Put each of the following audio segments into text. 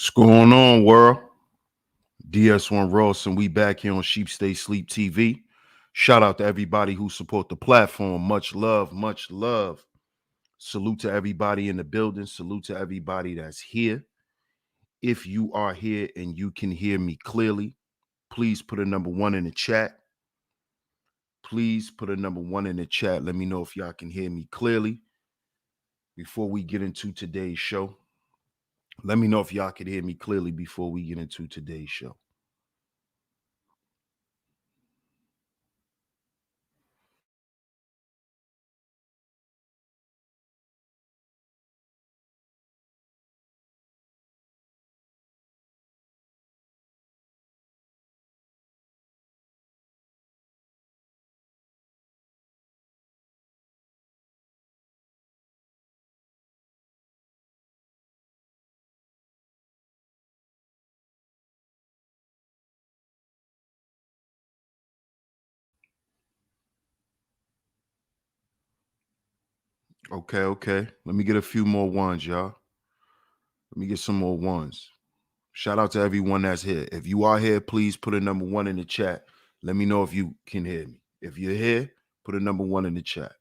What's going on, world? DS1 Ross, and we back here on Sheep Stay Sleep TV. Shout out to everybody who support the platform. Much love, much love. Salute to everybody in the building. Salute to everybody that's here. If you are here and you can hear me clearly, please put a number 1 in the chat. Please put a number 1 in the chat. Let me know if y'all can hear me clearly before we get into today's show. Let me know if y'all can hear me clearly before we get into today's show. Okay. Let me get a few more ones, y'all. Let me get some more ones. Shout out to everyone that's here. If you are here, please put a number 1 in the chat. Let me know if you can hear me. If you're here, put a number 1 in the chat.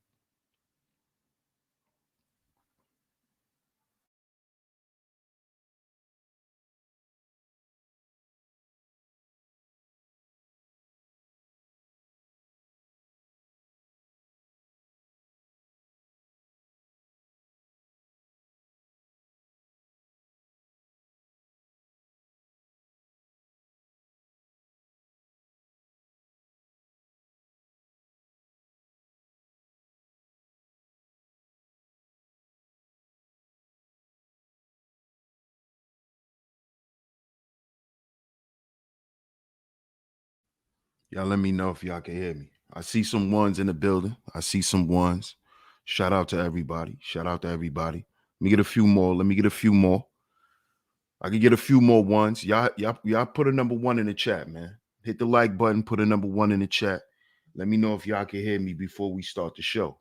Y'all let me know if y'all can hear me. I see some ones in the building. I see some ones. Shout out to everybody. Shout out to everybody. Let me get a few more. I can get a few more ones. Y'all put a number 1 in the chat, man. Hit the like button, put a number 1 in the chat. Let me know if y'all can hear me before we start the show.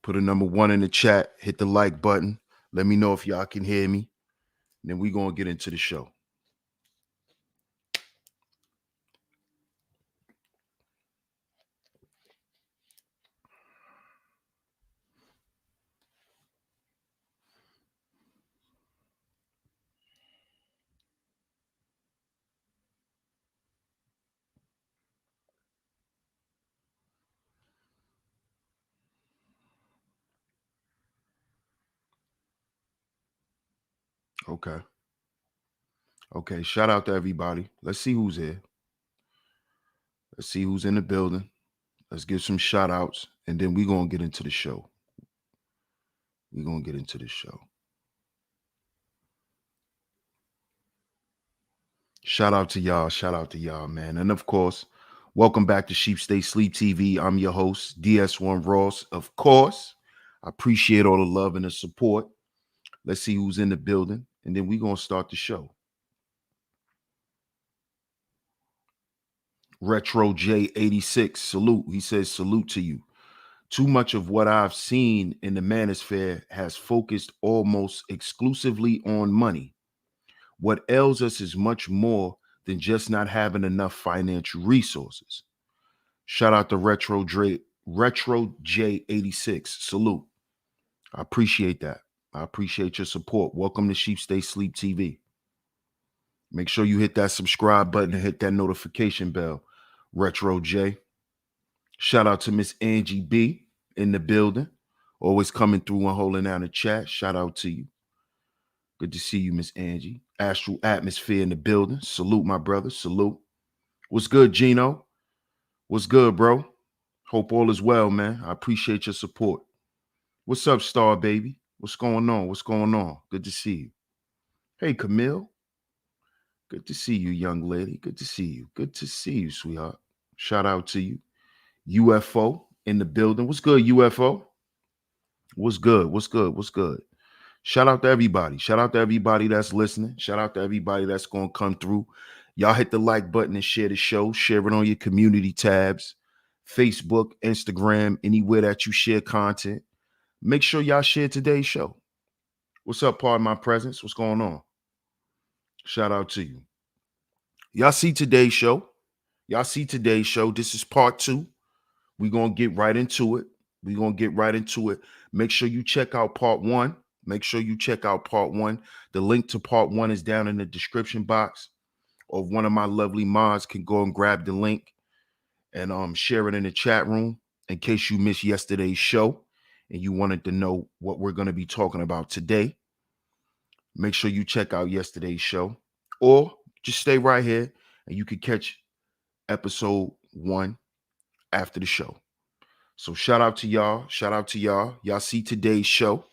Put a number 1 in the chat. Hit the like button. Let me know if y'all can hear me. And then we're going to get into the show. Okay. Shout out to everybody. Let's see who's here. Let's see who's in the building. Let's give some shout outs. And then we're going to get into the show. Shout out to y'all, man. And of course, welcome back to Sheep Stay Sleep TV. I'm your host, DS1 Ross. Of course, I appreciate all the love and the support. Let's see who's in the building. And then we're going to start the show. Retro J86, salute. He says, salute to you. Too much of what I've seen in the manosphere has focused almost exclusively on money. What ails us is much more than just not having enough financial resources. Shout out to Retro J86, salute. I appreciate that. I appreciate your support. Welcome to Sheep Stay Sleep TV. Make sure you hit that subscribe button and hit that notification bell. Retro J. Shout out to Miss Angie B in the building. Always coming through and holding down the chat. Shout out to you. Good to see you, Miss Angie. Astral Atmosphere in the building. Salute, my brother. Salute. What's good, Gino? What's good, bro? Hope all is well, man. I appreciate your support. What's up, Star Baby? What's going on? Good to see you. Hey, Camille. Good to see you, young lady. Good to see you, sweetheart. Shout out to you. UFO in the building. What's good, UFO? What's good? Shout out to everybody. Shout out to everybody that's listening. Shout out to everybody that's going to come through. Y'all hit the like button and share the show. Share it on your community tabs. Facebook, Instagram, anywhere that you share content. Make sure y'all share today's show. What's up, part of my presence? What's going on? Shout out to you. Y'all see today's show? Y'all see today's show? This is part 2. We're going to get right into it. Make sure you check out part 1. The link to part 1 is down in the description box. Or one of my lovely mods can go and grab the link and share it in the chat room in case you missed yesterday's show and you wanted to know what we're going to be talking about today. Make sure you check out yesterday's show, or just stay right here and you can catch episode 1 after the show. So shout out to y'all. Y'all see today's show.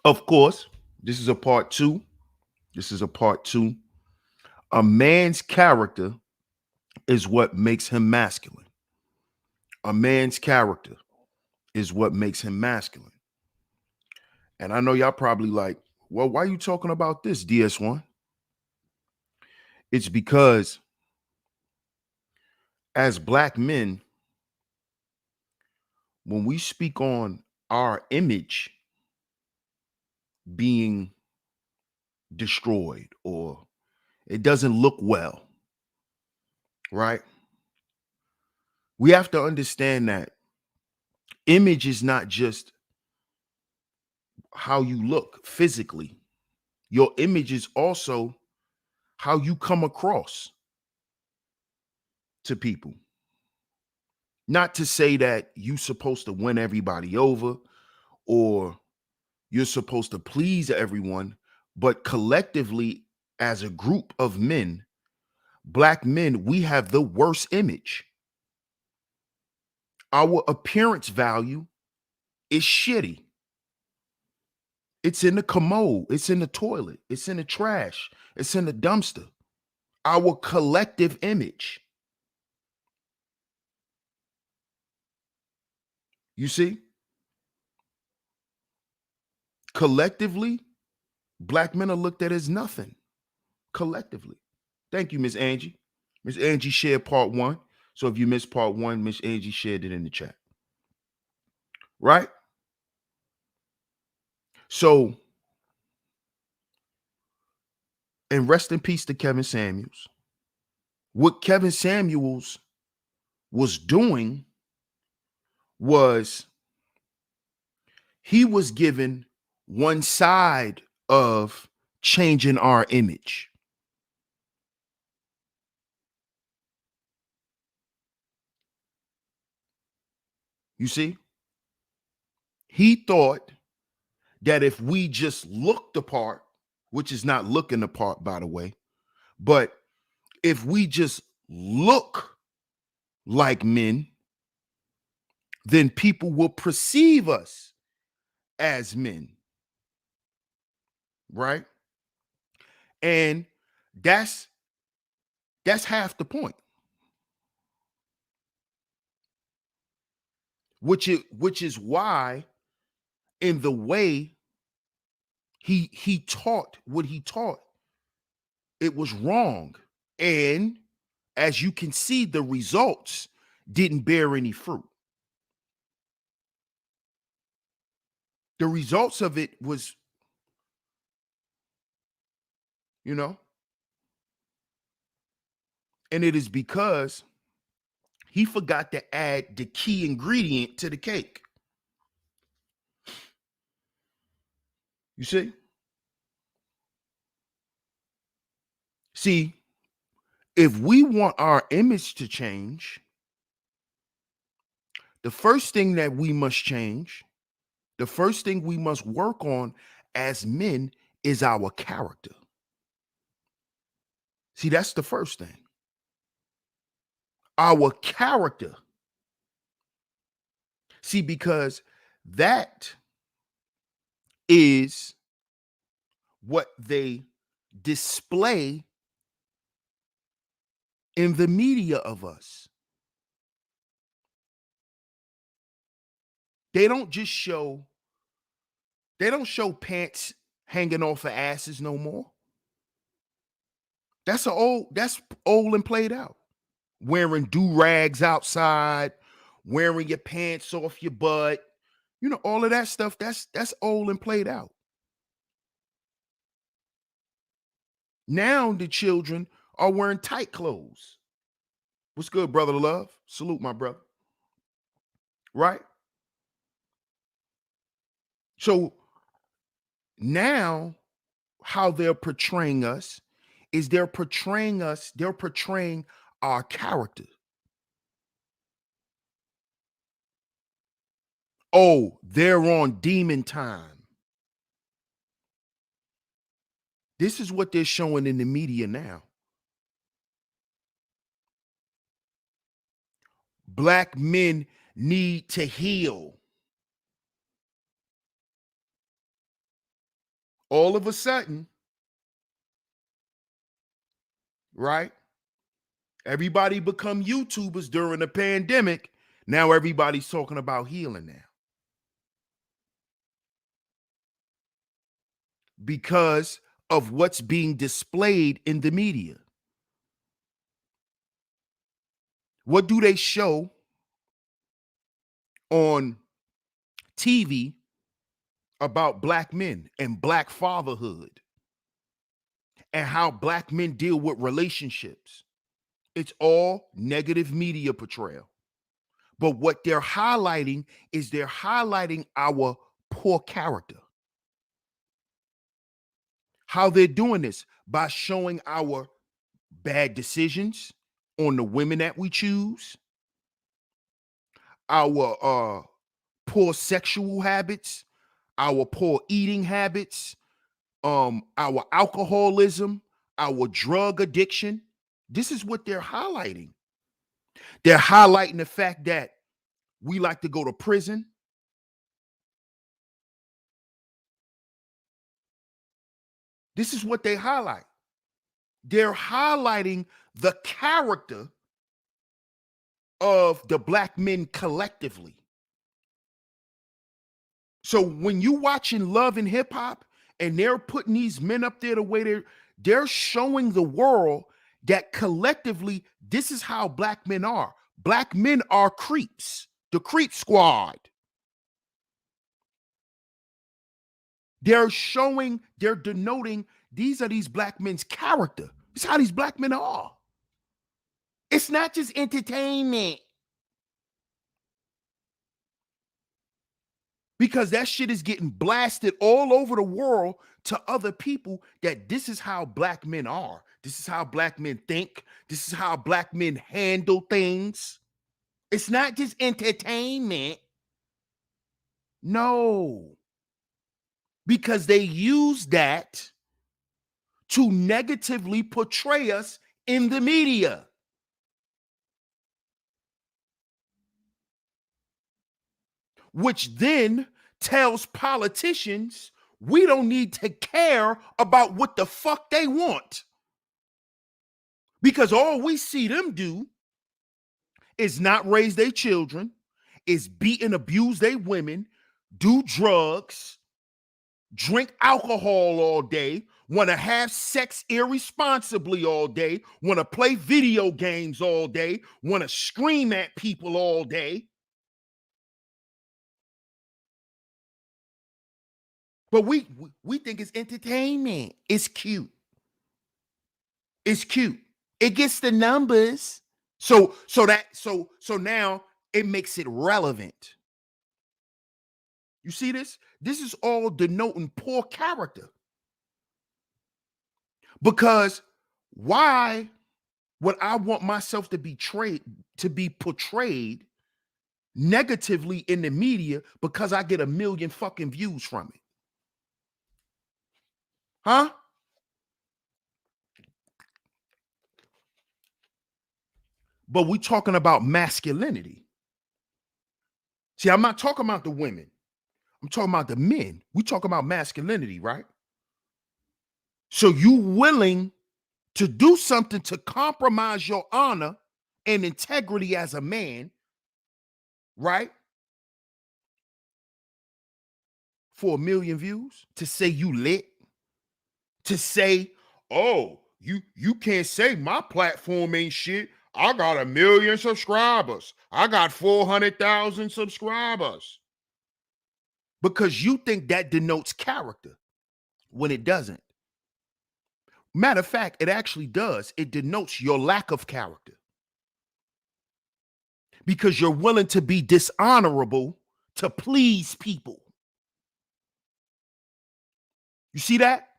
Of course, this is a part 2. A man's character is what makes him masculine. And I know y'all probably like, well, why are you talking about this, DS1? It's because as Black men, when we speak on our image being destroyed or it doesn't look well, right? We have to understand that image is not just how you look physically. Your image is also how you come across to people. Not to say that you're supposed to win everybody over or you're supposed to please everyone, but collectively, as a group of men, Black men, we have the worst image. Our appearance value is shitty. It's in the commode, it's in the toilet, it's in the trash, it's in the dumpster. Our collective image. You see? Collectively, Black men are looked at as nothing. Collectively. Thank you, Miss Angie. Miss Angie shared part 1. So if you missed part 1, Miss Angie shared it in the chat. Right? So, and rest in peace to Kevin Samuels. What Kevin Samuels was doing was he was given one side of changing our image. You see? He thought that if we just looked the part, which is not looking the part, by the way, but if we just look like men, then people will perceive us as men. Right? And that's half the point. Which is why in the way he taught what he taught, it was wrong. And as you can see, the results didn't bear any fruit. The results of it was, and it is because he forgot to add the key ingredient to the cake. You see? See, if we want our image to change, the first thing that we must change, the first thing we must work on as men is our character. See, that's the first thing. Our character. See, because that is what they display in the media of us. They don't show pants hanging off of asses no more. That's old and played out. Wearing do-rags outside, wearing your pants off your butt, all of that stuff, that's old and played out. Now the children are wearing tight clothes. What's good, brother love? Salute, my brother. Right? So now how they're portraying us is they're portraying our character. Oh, they're on demon time. This is what they're showing in the media now. Black men need to heal. All of a sudden, right? Everybody become YouTubers during the pandemic. Now everybody's talking about healing now. Because of what's being displayed in the media. What do they show on TV about black men and black fatherhood and how black men deal with relationships? It's all negative media portrayal. But what they're highlighting is they're highlighting our poor character. How they're doing this? By showing our bad decisions on the women that we choose, our poor sexual habits, our poor eating habits, our alcoholism, our drug addiction. This is what they're highlighting. They're highlighting the fact that we like to go to prison. This is what they highlight. They're highlighting the character of the black men collectively. So when you watching Love and Hip Hop and they're putting these men up there the way they're showing the world that collectively this is how black men are. Black men are creeps, the creep squad. They're denoting these are these black men's character. It's how these black men are. It's not just entertainment. Because that shit is getting blasted all over the world to other people that this is how black men are. This is how black men think. This is how black men handle things. It's not just entertainment. No. Because they use that to negatively portray us in the media. Which then tells politicians we don't need to care about what the fuck they want. Because all we see them do is not raise their children, is beat and abuse their women, do drugs, drink alcohol all day, want to have sex irresponsibly all day, want to play video games all day, want to scream at people all day. But we think it's entertainment. It's cute. It's cute. It gets the numbers. So now it makes it relevant. You see this? This is all denoting poor character. Because why would I want myself to be portrayed negatively in the media because I get 1 million fucking views from it? Huh? But we're talking about masculinity. See, I'm not talking about the women. I'm talking about the men. We talk about masculinity, right? So you willing to do something to compromise your honor and integrity as a man, right? For 1 million views, to say you lit, to say, oh, you can't say my platform ain't shit. I got 1 million subscribers. I got 400,000 subscribers. Because you think that denotes character when it doesn't. Matter of fact, it actually does. It denotes your lack of character. Because you're willing to be dishonorable to please people. You see that?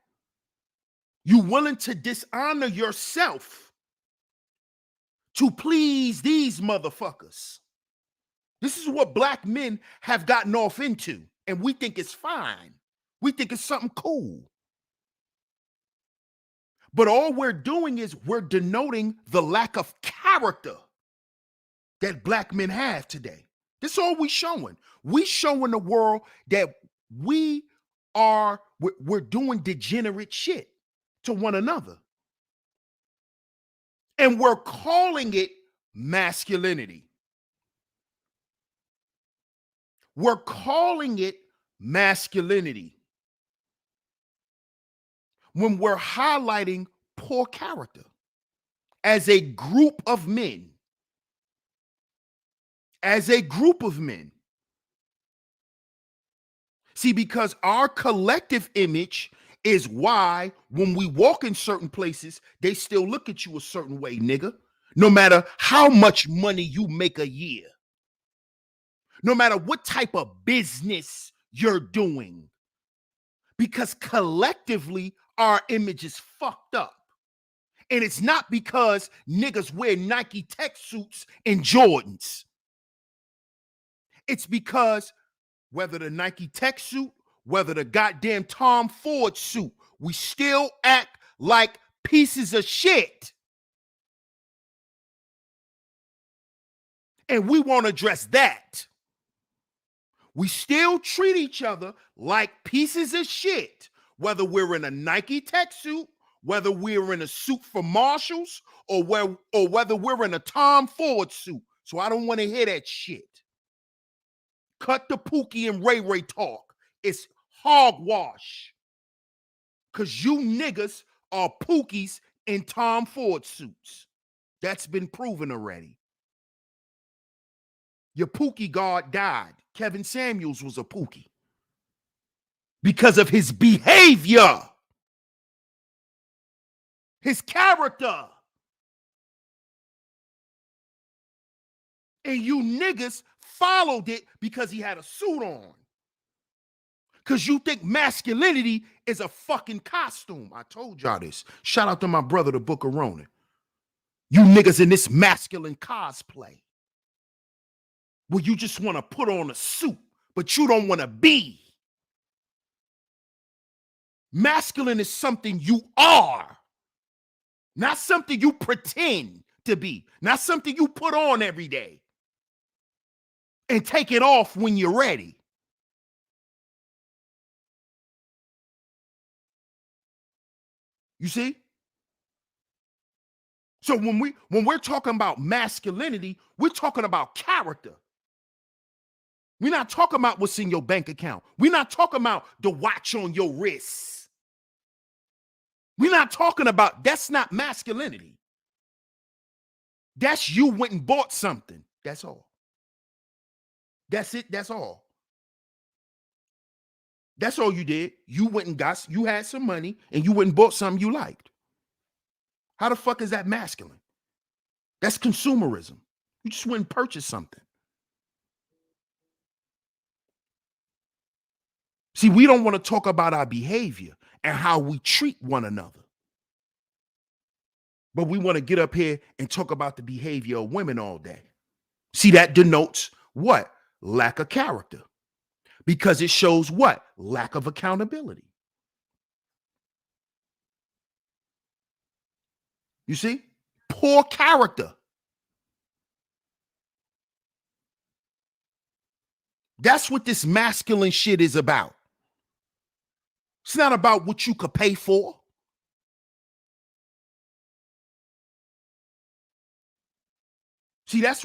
You're willing to dishonor yourself to please these motherfuckers. This is what black men have gotten off into, and we think it's fine. We think it's something cool. But all we're doing is we're denoting the lack of character that black men have today. That's all we're showing. We showing the world that we're doing degenerate shit to one another. And we're calling it masculinity. We're calling it masculinity when we're highlighting poor character as a group of men. As a group of men. See, because our collective image is why when we walk in certain places, they still look at you a certain way, nigga. No matter how much money you make a year. No matter what type of business you're doing. Because collectively, our image is fucked up. And it's not because niggas wear Nike tech suits and Jordans. It's because whether the Nike tech suit, whether the goddamn Tom Ford suit, we still act like pieces of shit. And we won't address that. We still treat each other like pieces of shit, whether we're in a Nike tech suit, whether we're in a suit for Marshalls, or whether we're in a Tom Ford suit. So I don't want to hear that shit. Cut the Pookie and Ray Ray talk. It's hogwash. Because you niggas are Pookies in Tom Ford suits. That's been proven already. Your Pookie guard died. Kevin Samuels was a Pookie. Because of his behavior. His character. And you niggas followed it because he had a suit on. Because you think masculinity is a fucking costume. I told y'all this. Shout out to my brother, the Book of Ronan. You niggas in this masculine cosplay. Where you just want to put on a suit, but you don't want to be. Masculine is something you are. Not something you pretend to be. Not something you put on every day. And take it off when you're ready. You see? So when we're talking about masculinity, we're talking about character. We're not talking about what's in your bank account. We're not talking about the watch on your wrist. We're not talking about, that's not masculinity. That's you went and bought something. That's all. That's it. That's all. That's all you did. You went and you had some money and you went and bought something you liked. How the fuck is that masculine? That's consumerism. You just went and purchased something. See, we don't want to talk about our behavior and how we treat one another. But we want to get up here and talk about the behavior of women all day. See, that denotes what? Lack of character. Because it shows what? Lack of accountability. You see? Poor character. That's what this masculine shit is about. It's not about what you could pay for. See, that's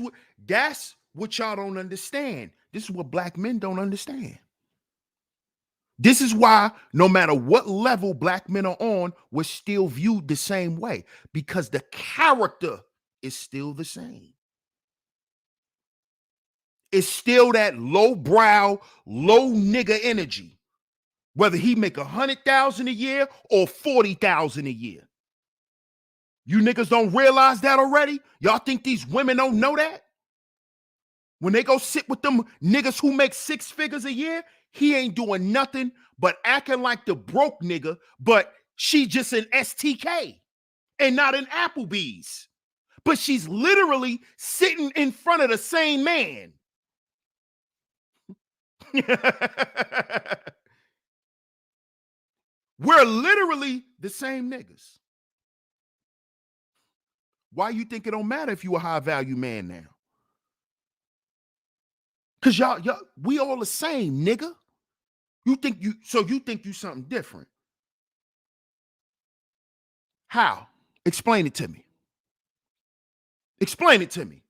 what y'all don't understand. This is what black men don't understand. This is why no matter what level black men are on, we're still viewed the same way, because the character is still the same. It's still that low brow, low nigga energy, whether he make 100,000 a year or 40,000 a year. You niggas don't realize that already? Y'all think these women don't know that? When they go sit with them niggas who make 6 figures a year, he ain't doing nothing but acting like the broke nigga, but she just an STK and not an Applebee's. But she's literally sitting in front of the same man. We're literally the same niggas. Why you think it don't matter if you a high value man now? Cause y'all, we all the same, nigga. You think you something different. How? Explain it to me. Explain it to me.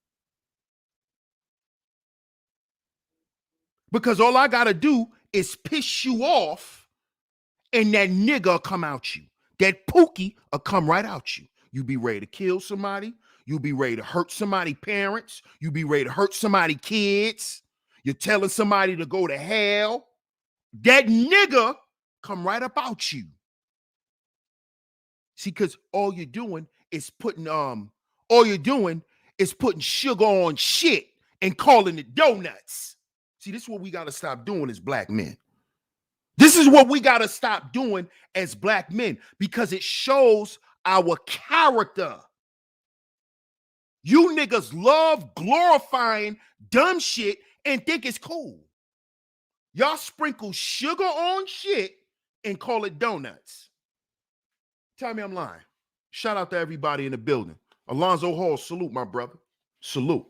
Because all I gotta do is piss you off, and that nigga come out you. That pookie will come right out you. You be ready to kill somebody. You be ready to hurt somebody's parents. You be ready to hurt somebody's kids. You're telling somebody to go to hell. That nigga come right about you. See, because all you're doing is putting sugar on shit and calling it donuts. See, this is what we got to stop doing as black men. This is what we got to stop doing as black men, because it shows our character. You niggas love glorifying dumb shit and think it's cool. Y'all sprinkle sugar on shit and call it donuts. Tell me I'm lying. Shout out to everybody in the building. Alonzo Hall, salute, my brother. Salute.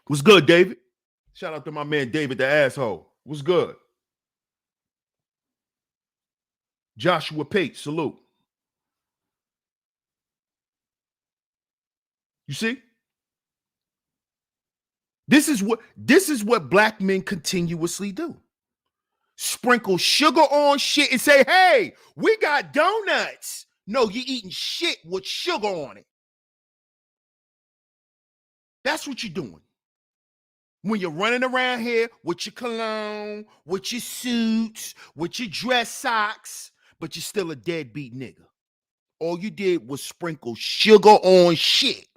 What's good, David? Shout out to my man David the asshole. What's good? Joshua Pate, salute. You see? This is what black men continuously do. Sprinkle sugar on shit and say, hey, we got donuts. No, you're eating shit with sugar on it. That's what you're doing. When you're running around here with your cologne, with your suits, with your dress socks, but you're still a deadbeat nigga. All you did was sprinkle sugar on shit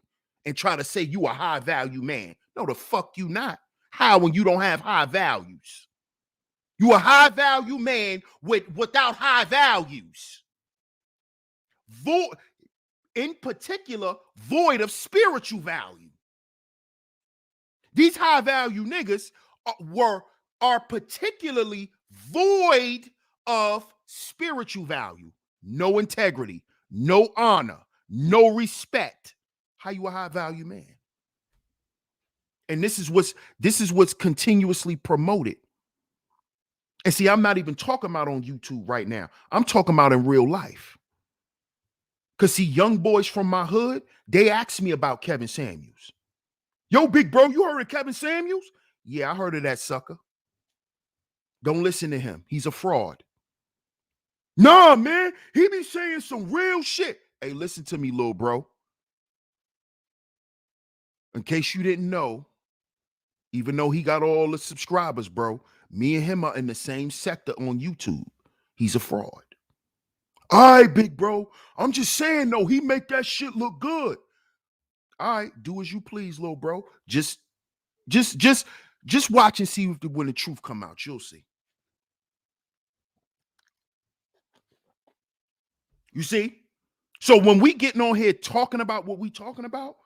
and try to say you a high value man. No, the fuck you not. How when you don't have high values? You a high value man without high values. In particular, void of spiritual value. These high value niggas are particularly void of spiritual value. No integrity, no honor, no respect. How you a high value man? And this is what's continuously promoted. And see, I'm not even talking about on YouTube right now. I'm talking about in real life. Because see, young boys from my hood, they ask me about Kevin Samuels. Yo, big bro, you heard of Kevin Samuels? Yeah, I heard of that sucker. Don't listen to him. He's a fraud. Nah, man, he be saying some real shit. Hey, listen to me, little bro. In case you didn't know, even though he got all the subscribers, bro, me and him are in the same sector on YouTube. He's a fraud. All right, big bro. I'm just saying, though, he make that shit look good. All right, do as you please, little bro. Just watch and see when the truth come out. You'll see. You see? So when we getting on here talking about what we talking about,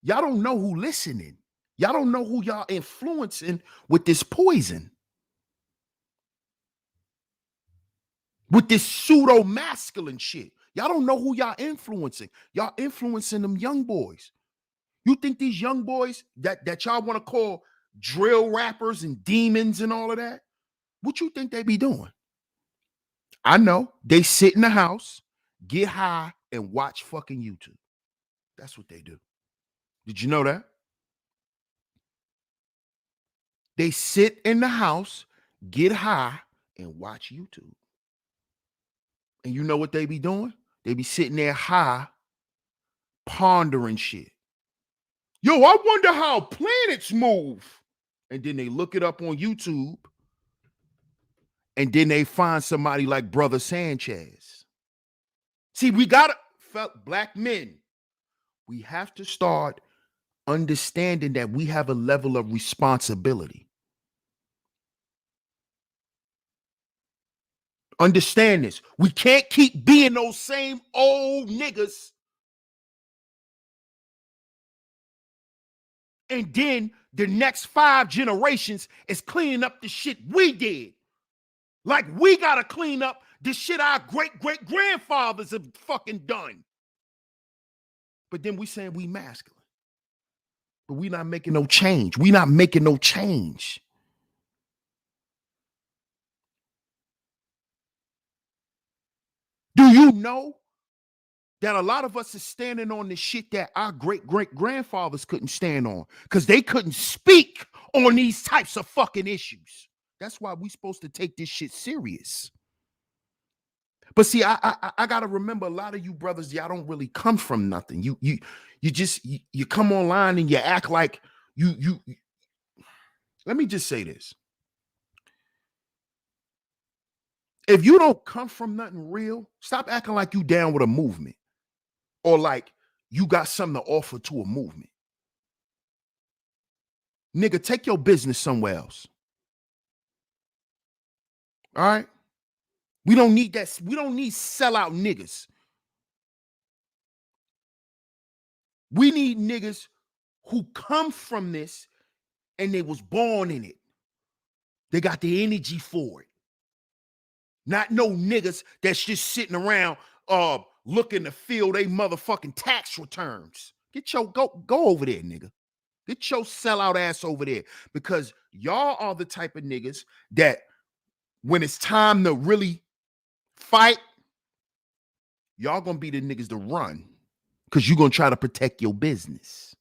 y'all don't know who listening. Y'all don't know who y'all influencing with this poison. With this pseudo-masculine shit. Y'all don't know who y'all influencing. Y'all influencing them young boys. You think these young boys that y'all want to call drill rappers and demons and all of that, what you think they be doing? I know. They sit in the house, get high, and watch fucking YouTube. That's what they do. Did you know that? They sit in the house, get high, and watch YouTube. And you know what they be doing? They be sitting there high, pondering shit. Yo, I wonder how planets move. And then they look it up on YouTube. And then they find somebody like Brother Sanchez. See, we gotta, black men, we have to start understanding that we have a level of responsibility. Understand this. We can't keep being those same old niggas. And then the next 5 generations is cleaning up the shit we did. Like we gotta clean up the shit our great-great-grandfathers have fucking done. But then we saying we masculine. But we not making no change. We not making no change. Do you know that a lot of us is standing on the shit that our great-great-grandfathers couldn't stand on because they couldn't speak on these types of fucking issues? That's why we supposed to take this shit serious. But see, I gotta remember, a lot of you brothers, y'all don't really come from nothing. You just come online and you act like you. Let me just say this: if you don't come from nothing real, stop acting like you down with a movement or like you got something to offer to a movement. Nigga, take your business somewhere else. All right? We don't need that. We don't need sellout niggas. We need niggas who come from this and they was born in it. They got the energy for it. Not no niggas that's just sitting around looking to fill they motherfucking tax returns. Go over there, nigga. Get your sellout ass over there, because y'all are the type of niggas that when it's time to really fight, y'all gonna be the niggas to run because you're gonna try to protect your business.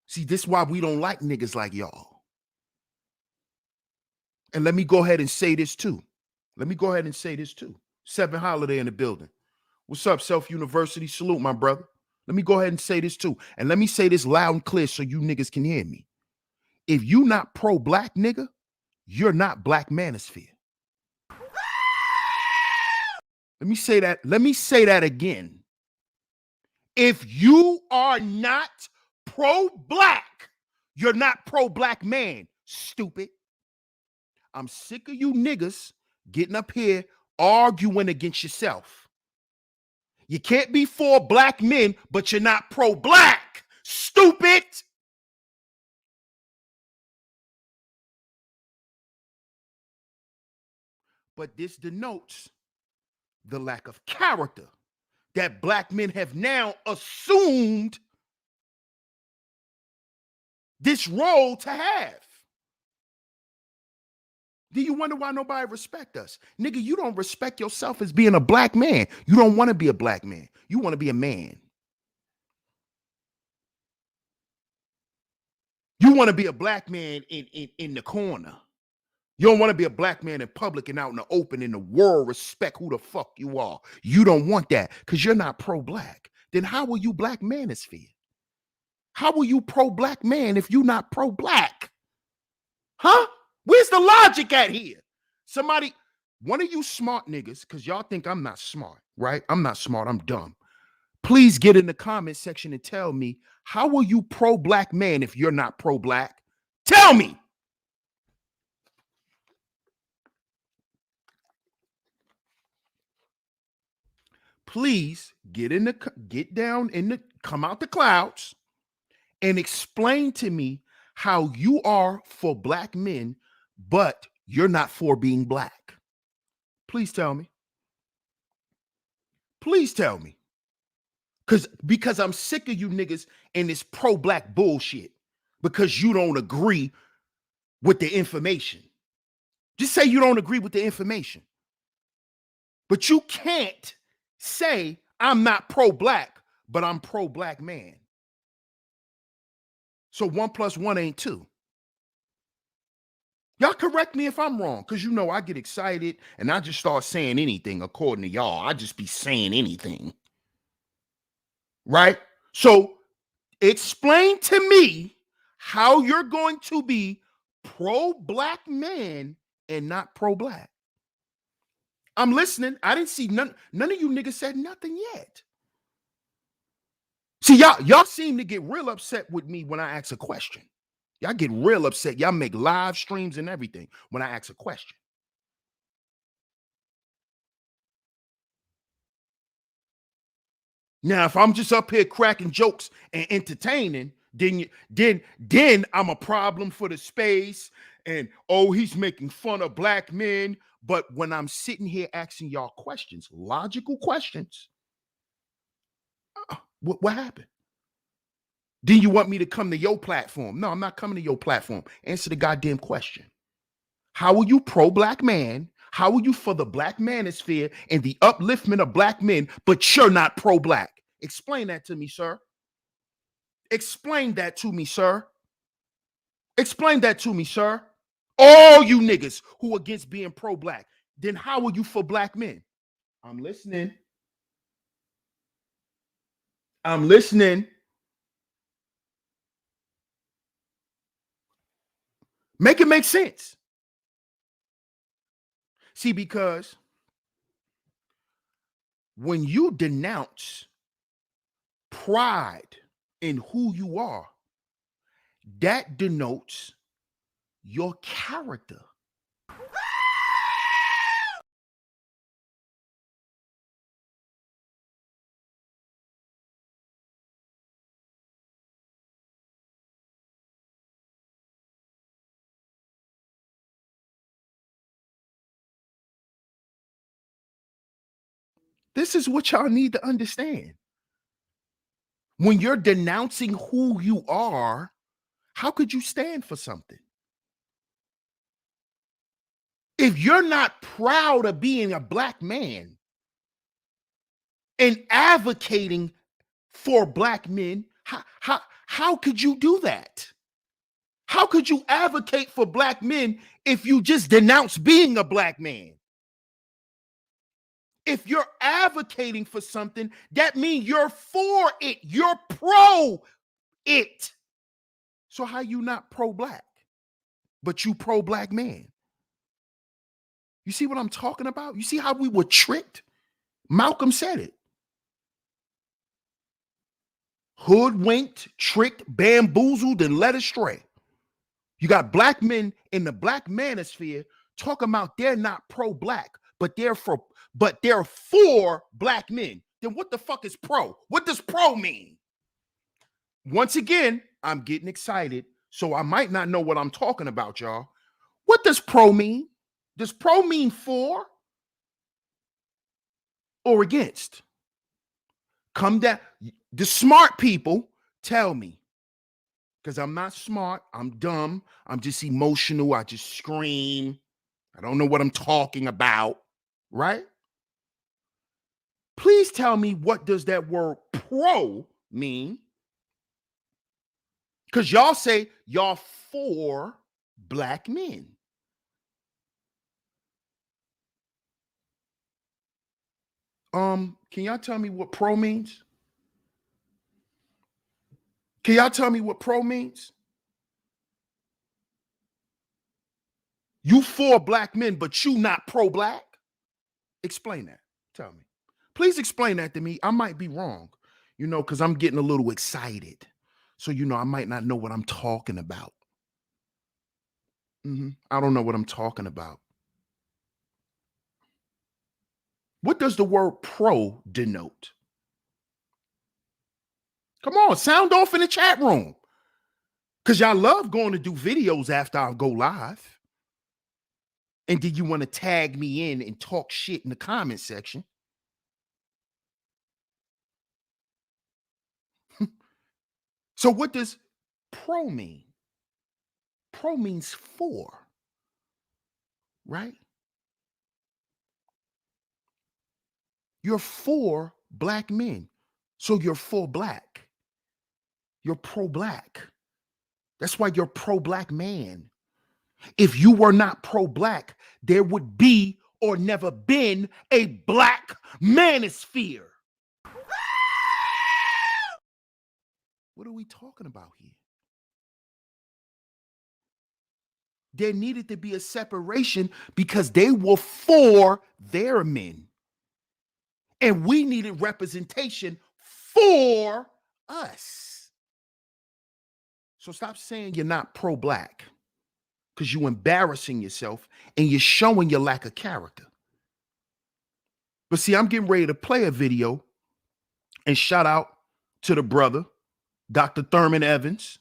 See, this is why we don't like niggas like y'all. And let me go ahead and say this too. Seven Holiday in the building. What's up, Self University? Salute, my brother. Let me go ahead and say this too. And let me say this loud and clear so you niggas can hear me. If you not pro-black, nigga, you're not black manosphere. Let me say that again. If you are not pro-black, you're not pro-black man, stupid. I'm sick of you niggas getting up here arguing against yourself. You can't be for black men, but you're not pro-black, stupid. But this denotes the lack of character that black men have now assumed this role to have. Do you wonder why nobody respect us? Nigga, you don't respect yourself as being a black man. You don't want to be a black man. You want to be a man. You want to be a black man in the corner. You don't want to be a black man in public and out in the open in the world respect who the fuck you are. You don't want that because you're not pro-black. Then how will you black manosphere? How will you pro-black man if you're not pro-black? Huh? Where's the logic at here? Somebody, one of you smart niggas, because y'all think I'm not smart, right? I'm not smart, I'm dumb. Please get in the comment section and tell me, how will you pro-black man if you're not pro-black? Tell me. Please come out the clouds and explain to me how you are for black men, but you're not for being black. Please tell me. Please tell me. Because I'm sick of you niggas and this pro-black bullshit because you don't agree with the information. Just say you don't agree with the information. But you can't say I'm not pro-black, but I'm pro-black man. So 1 + 1 ain't 2. Y'all correct me if I'm wrong, because you know I get excited and I just start saying anything according to y'all. I just be saying anything. Right? So explain to me how you're going to be pro-black man and not pro-black. I'm listening. I didn't see none of you niggas said nothing yet. See, y'all seem to get real upset with me when I ask a question. Y'all get real upset. Y'all make live streams and everything when I ask a question. Now, if I'm just up here cracking jokes and entertaining, then I'm a problem for the space. And oh, he's making fun of black men. But when I'm sitting here asking y'all questions, logical questions, what happened? Then you want me to come to your platform? No, I'm not coming to your platform. Answer the goddamn question. How are you pro-black man? How are you for the black manosphere and the upliftment of black men, but you're not pro-black? Explain that to me, sir. Explain that to me, sir. Explain that to me, sir. All you niggas who against being pro-black, then how are you for black men? I'm listening. I'm listening. Make it make sense. See, because when you denounce pride in who you are, that denotes your character. This is what y'all need to understand. When you're denouncing who you are, how could you stand for something? If you're not proud of being a black man and advocating for black men, how could you do that? How could you advocate for black men if you just denounce being a black man? If you're advocating for something, that means you're for it. You're pro it. So how you not pro-black, but you pro-black man? You see what I'm talking about? You see how we were tricked? Malcolm said it. Hoodwinked, tricked, bamboozled, and led astray. You got black men in the black manosphere talking about they're not pro-black, but they're for black men. Then what the fuck is pro? What does pro mean? Once again, I'm getting excited, so I might not know what I'm talking about, y'all. What does pro mean? Does pro mean for or against? Come down. The smart people tell me, because I'm not smart. I'm dumb. I'm just emotional. I just scream. I don't know what I'm talking about, right? Please tell me, what does that word pro mean? Because y'all say y'all for black men. Can y'all tell me what pro means? Can y'all tell me what pro means? You for black men, but you not pro-black? Explain that. Tell me. Please explain that to me. I might be wrong, because I'm getting a little excited. So, I might not know what I'm talking about. I don't know what I'm talking about. What does the word pro denote? Come on, sound off in the chat room. Because y'all love going to do videos after I go live. And then you want to tag me in and talk shit in the comment section. So what does pro mean? Pro means for, right? You're for black men. So you're for black. You're pro-black. That's why you're pro-black man. If you were not pro-black, there would be or never been a black manosphere. What are we talking about here? There needed to be a separation because they were for their men. And we needed representation for us. So stop saying you're not pro-black, because you're embarrassing yourself and you're showing your lack of character. But see, I'm getting ready to play a video and shout out to the brother, Dr. Thurman Evans.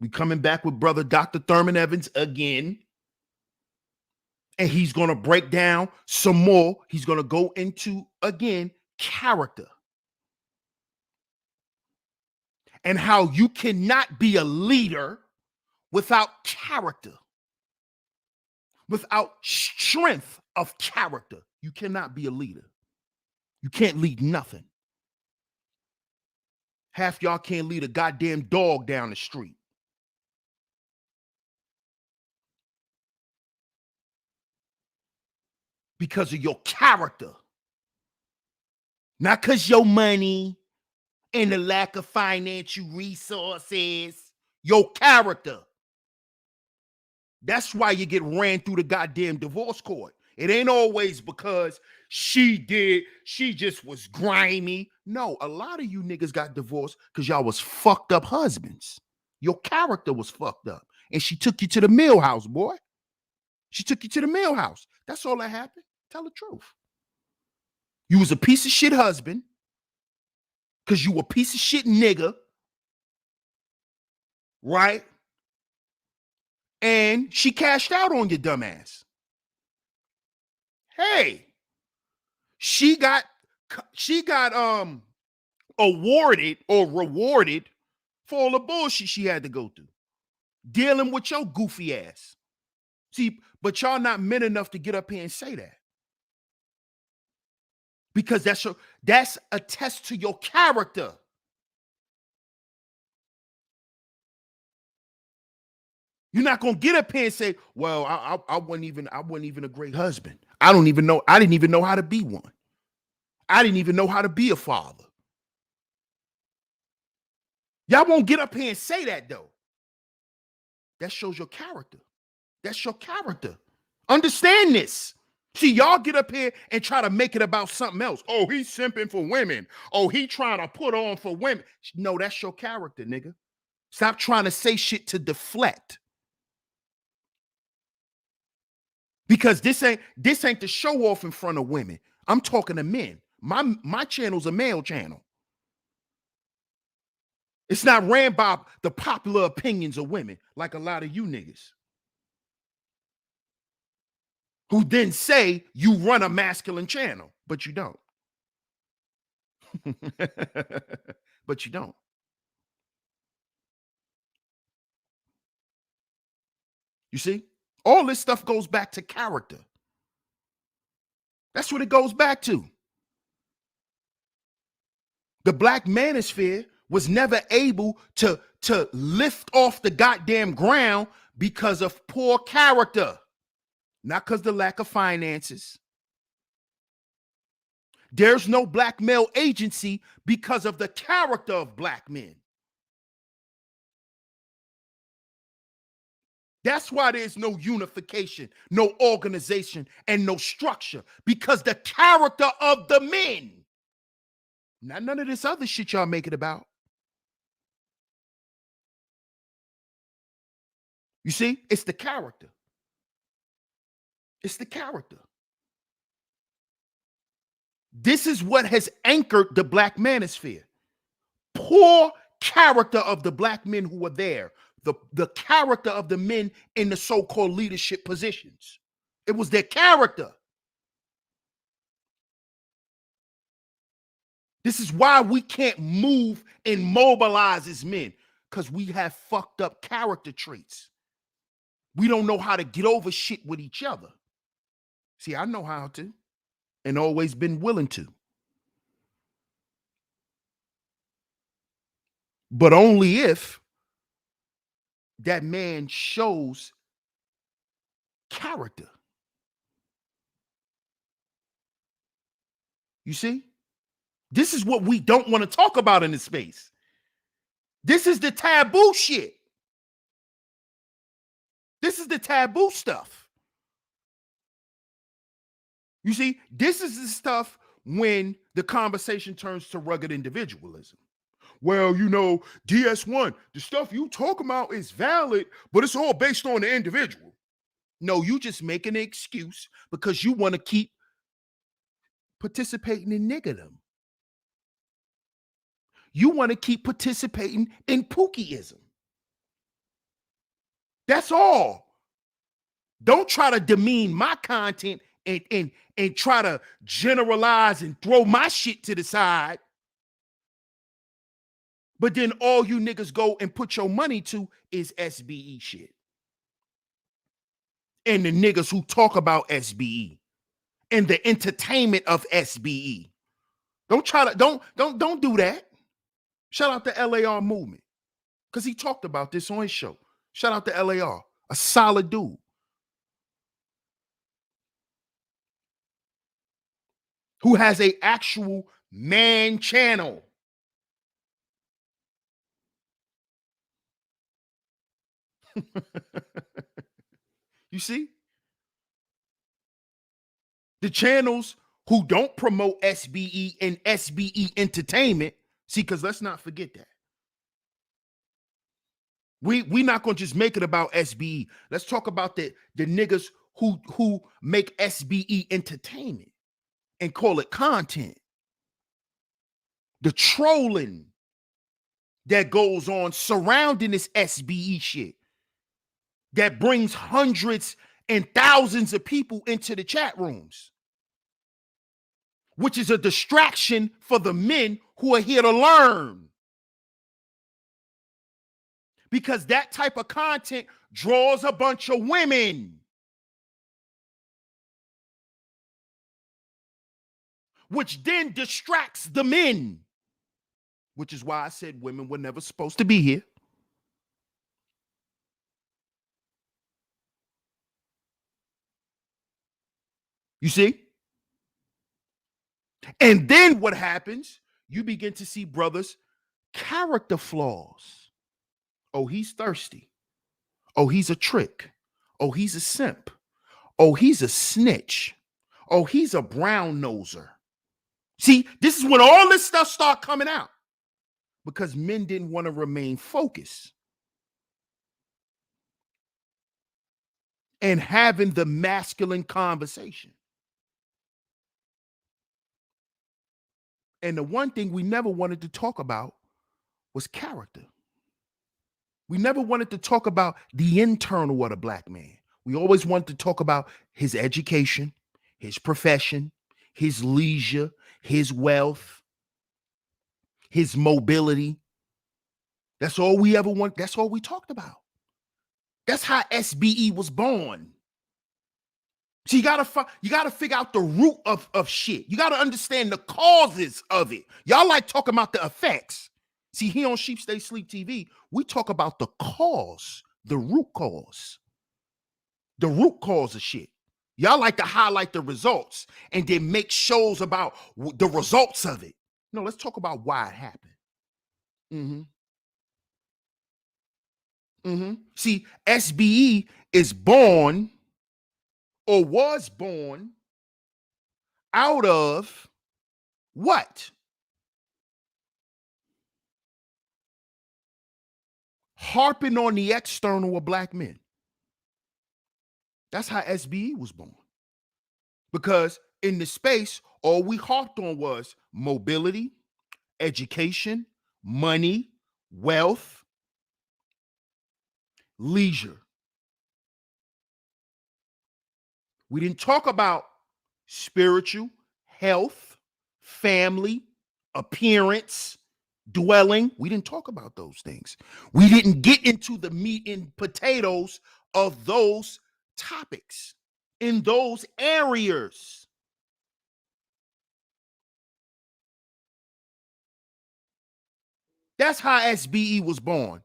We coming back with brother Dr. Thurman Evans again. And he's going to break down some more. He's going to go into, again, character. And how you cannot be a leader without character. Without strength of character, you cannot be a leader. You can't lead nothing. Half y'all can't lead a goddamn dog down the street. Because of your character. Not because your money and the lack of financial resources. Your character. That's why you get ran through the goddamn divorce court. It ain't always because she just was grimy. No, a lot of you niggas got divorced because y'all was fucked up husbands. Your character was fucked up. And she took you to the mill house, boy. She took you to the mill house. That's all that happened. Tell the truth. You was a piece of shit husband because you were a piece of shit nigga, right? And she cashed out on your dumb ass. Hey, she got awarded or rewarded for all the bullshit she had to go through, dealing with your goofy ass. See, but y'all not men enough to get up here and say that, because that's a test to your character. You're not gonna get up here and say, "Well, I wasn't even a great husband. I didn't even know how to be one. I didn't even know how to be a father." Y'all won't get up here and say that though. That shows your character. That's your character. Understand this. See, y'all get up here and try to make it about something else. Oh, he's simping for women. Oh, he trying to put on for women. No, that's your character, nigga. Stop trying to say shit to deflect. Because this ain't the show off in front of women. I'm talking to men. My channel's a male channel. It's not ran by the popular opinions of women like a lot of you niggas who then say you run a masculine channel, but you don't. But you don't. You see? All this stuff goes back to character. That's what it goes back to. The black manosphere was never able to lift off the goddamn ground because of poor character, not because of the lack of finances. There's no black male agency because of the character of black men. That's why there's no unification, no organization, and no structure, because the character of the men. Not none of this other shit y'all make it about. You see, it's the character. It's the character. This is what has anchored the black manosphere. Poor character of the black men who were there. The character of the men in the so-called leadership positions. It was their character. This is why we can't move and mobilize as men, because we have fucked up character traits. We don't know how to get over shit with each other. See, I know how to, and always been willing to. But only if that man shows Character. You see? This is what we don't want to talk about in this space. This is the taboo shit. This is the taboo stuff. You see, this is the stuff when the conversation turns to rugged individualism. Well, you know, DS1, the stuff you talk about is valid, but it's all based on the individual. No, you just making an excuse because you want to keep participating in niggerdom. You want to keep participating in pookieism. That's all. Don't try to demean my content and try to generalize and throw my shit to the side. But then all you niggas go and put your money to is SBE shit. And the niggas who talk about SBE and the entertainment of SBE. Don't do that. Shout out to LAR movement. Because he talked about this on his show. Shout out to LAR. A solid dude. Who has a actual man channel. You see? The channels who don't promote SBE and SBE entertainment, see, because let's not forget that. We not gonna just make it about SBE. Let's talk about the niggas who make SBE entertainment and call it content. The trolling that goes on surrounding this SBE shit that brings hundreds and thousands of people into the chat rooms, which is a distraction for the men who are here to learn. Because that type of content draws a bunch of women, which then distracts the men, which is why I said women were never supposed to be here. You see? And then what happens? You begin to see brothers' character flaws. Oh, he's thirsty. Oh, he's a trick. Oh, he's a simp. Oh, he's a snitch. Oh, he's a brown noser. See, this is when all this stuff start coming out because men didn't want to remain focused and having the masculine conversation. And the one thing we never wanted to talk about was character. We never wanted to talk about the internal of the black man. We always wanted to talk about his education, his profession, his leisure, his wealth, his mobility. That's all we ever want. That's all we talked about. That's how SBE was born. So you gotta figure out the root of shit. You gotta understand the causes of it. Y'all like talking about the effects. See, here on Sheep Stay Sleep TV, we talk about the cause, the root cause. The root cause of shit. Y'all like to highlight the results and then make shows about the results of it. No, let's talk about why it happened. See, SBE is born or was born out of what? Harping on the external of black men. That's how SBE was born. Because in the space, all we harped on was mobility, education, money, wealth, leisure. We didn't talk about spiritual, health, family, appearance, dwelling. We didn't talk about those things. We didn't get into the meat and potatoes of those topics in those areas. That's how SBE was born.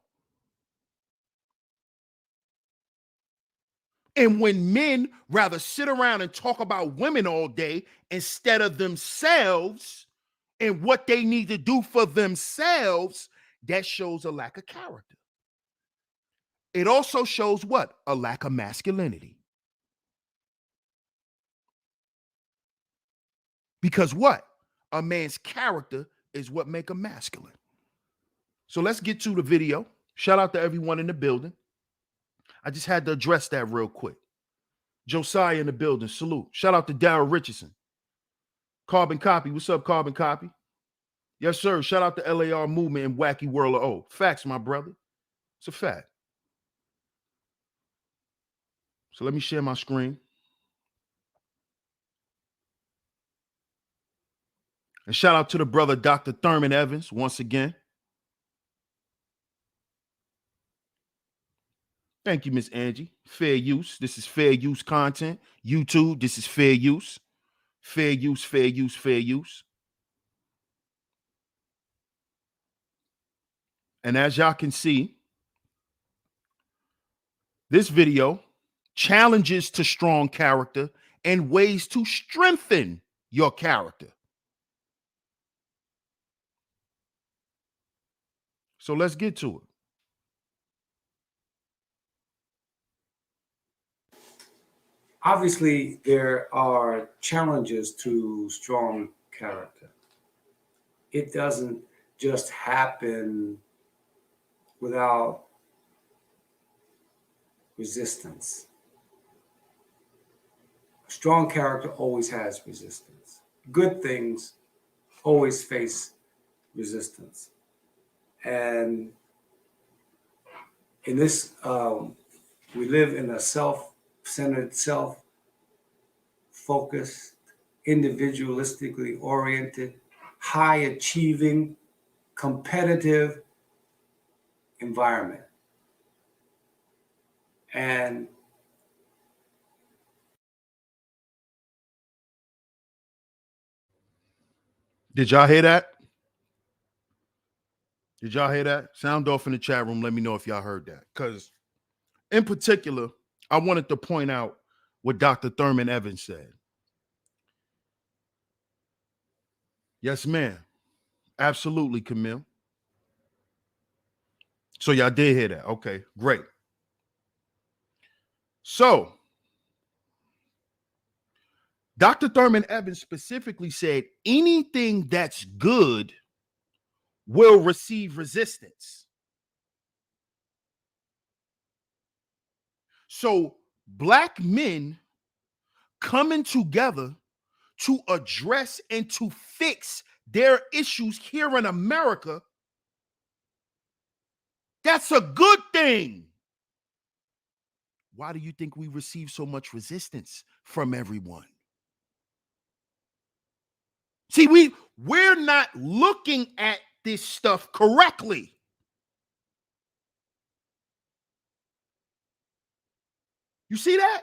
And when men rather sit around and talk about women all day instead of themselves and what they need to do for themselves, that shows a lack of character. It also shows what? A lack of masculinity. Because what? A man's character is what make him masculine. So let's get to the video. Shout out to everyone in the building. I just had to address that real quick. Josiah in the building, salute. Shout out to Darryl Richardson. Carbon Copy, what's up, Carbon Copy? Yes, sir. Shout out to LAR Movement and Wacky World of O. Facts, my brother. It's a fact. So let me share my screen. And shout out to the brother, Dr. Thurman Evans, once again. Thank you, Miss Angie. Fair use. This is fair use content. YouTube, this is fair use. Fair use, fair use, fair use. And as y'all can see, this video challenges to strong character and ways to strengthen your character. So let's get to it. Obviously, there are challenges to strong character. It doesn't just happen without resistance. A strong character always has resistance. Good things always face resistance. And in this, we live in a self-centered, self-focused, individualistically oriented, high-achieving, competitive environment. And did y'all hear that? Did y'all hear that? Sound off in the chat room. Let me know if y'all heard that. Because in particular, I wanted to point out what Dr. Thurman Evans said. Yes, ma'am. Absolutely, Camille. So y'all did hear that. Okay, great. So Dr. Thurman Evans specifically said anything that's good will receive resistance. So black men coming together to address and to fix their issues here in America, that's a good thing. Why do you think we receive so much resistance from everyone? See, we're not looking at this stuff correctly. You see that?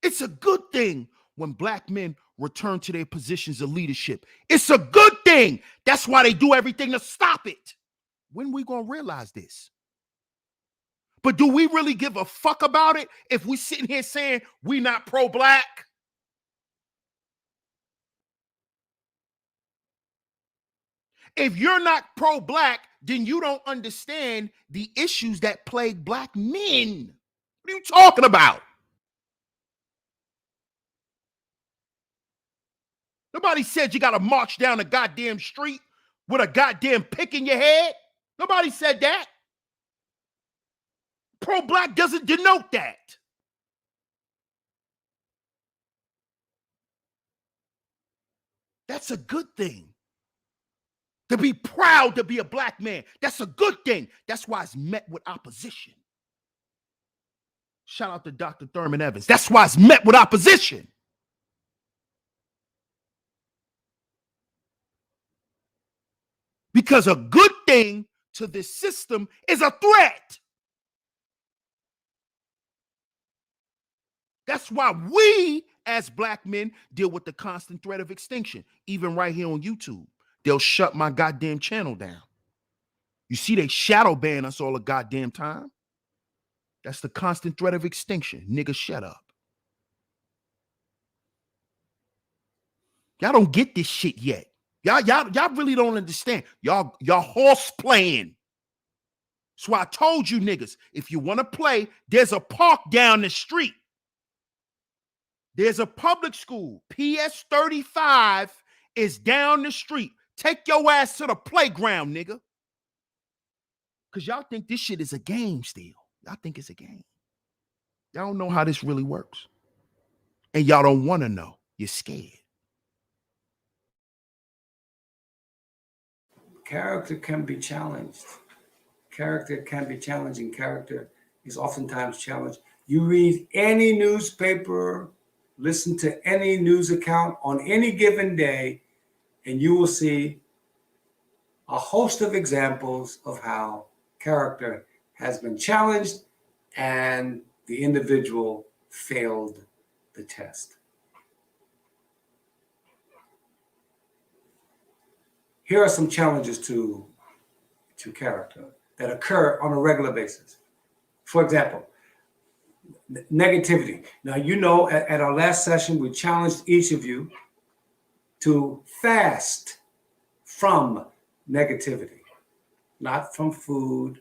It's a good thing when black men return to their positions of leadership. It's a good thing. That's why they do everything to stop it. When we gonna realize this? But do we really give a fuck about it if we sitting here saying we not pro-black? If you're not pro-black, then you don't understand the issues that plague black men. What are you talking about? Nobody said you got to march down a goddamn street with a goddamn pick in your head. Nobody said that. Pro-black doesn't denote that. That's a good thing. To be proud to be a black man, that's a good thing. That's why it's met with opposition. Shout out to Dr. Thurman Evans. That's why it's met with opposition. Because a good thing to this system is a threat. That's why we, as black men, deal with the constant threat of extinction. Even right here on YouTube, they'll shut my goddamn channel down. You see, they shadow ban us all the goddamn time. That's the constant threat of extinction. Nigga, shut up. Y'all don't get this shit yet. Y'all really don't understand. Y'all horse playing. So I told you niggas, if you want to play, there's a park down the street. There's a public school. PS 35 is down the street. Take your ass to the playground, nigga. Because y'all think this shit is a game still. Y'all think it's a game. Y'all don't know how this really works. And y'all don't want to know. You're scared. Character can be challenged. Character can be challenging. Character is oftentimes challenged. You read any newspaper, listen to any news account on any given day, and you will see a host of examples of how character has been challenged and the individual failed the test. Here are some challenges to character that occur on a regular basis. For example, negativity. Now, you know, at our last session, we challenged each of you to fast from negativity, not from food.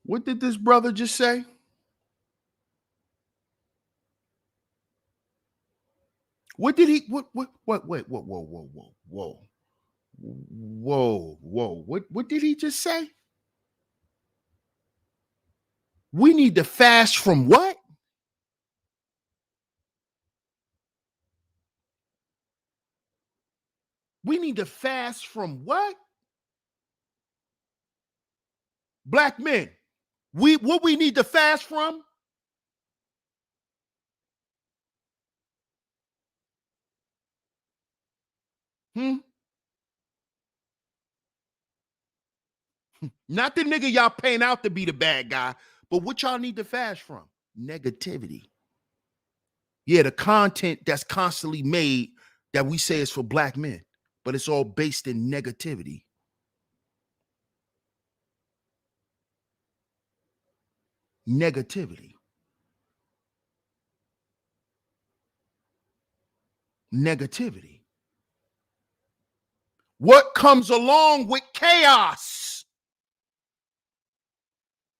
What did this brother just say? What did he, wait, whoa. What did he just say? We need to fast from what? We need to fast from what? Black men. What we need to fast from? Not the nigga y'all paying out to be the bad guy, but what y'all need to fast from? Negativity. Yeah, the content that's constantly made that we say is for black men, but it's all based in negativity. Negativity. Negativity. What comes along with chaos?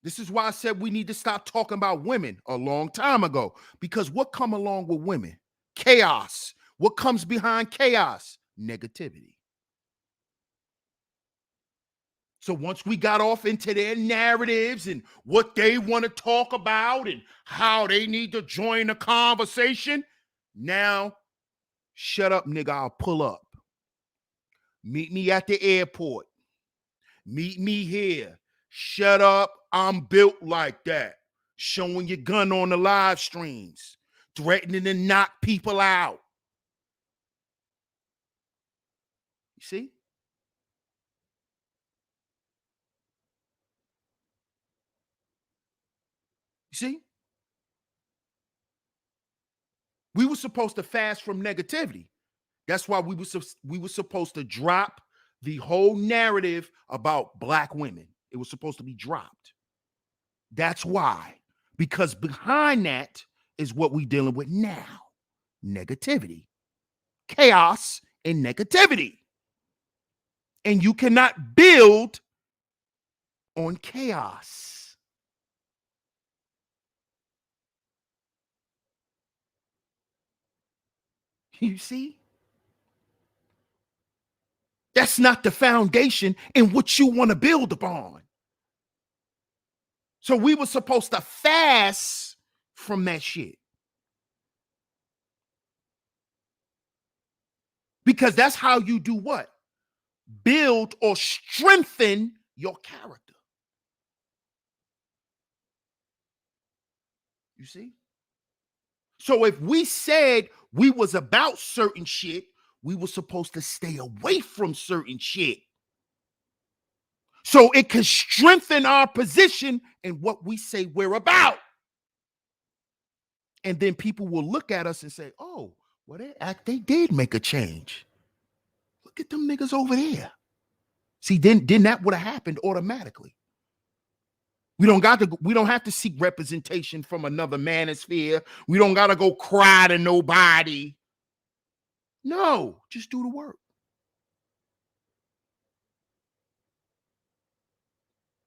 This is why I said we need to stop talking about women a long time ago, because what come along with women? Chaos. What comes behind chaos? Negativity. So once we got off into their narratives and what they want to talk about and how they need to join the conversation, now shut up, nigga, I'll pull up. Meet me at the airport. Meet me here. Shut up, I'm built like that. Showing your gun on the live streams, threatening to knock people out. You see? You see? We were supposed to fast from negativity. That's why we were supposed to drop the whole narrative about black women. It was supposed to be dropped. That's why. Because behind that is what we're dealing with now. Negativity. Chaos and negativity. And you cannot build on chaos. You see? That's not the foundation in what you want to build upon. So we were supposed to fast from that shit. Because that's how you do what? Build or strengthen your character. You see? So if we said we was about certain shit, we were supposed to stay away from certain shit. So it can strengthen our position in what we say we're about. And then people will look at us and say, oh, well, they did make a change. Look at them niggas over there. See, then that would have happened automatically. We don't have to seek representation from another manosphere. We don't got to go cry to nobody. No, just do the work.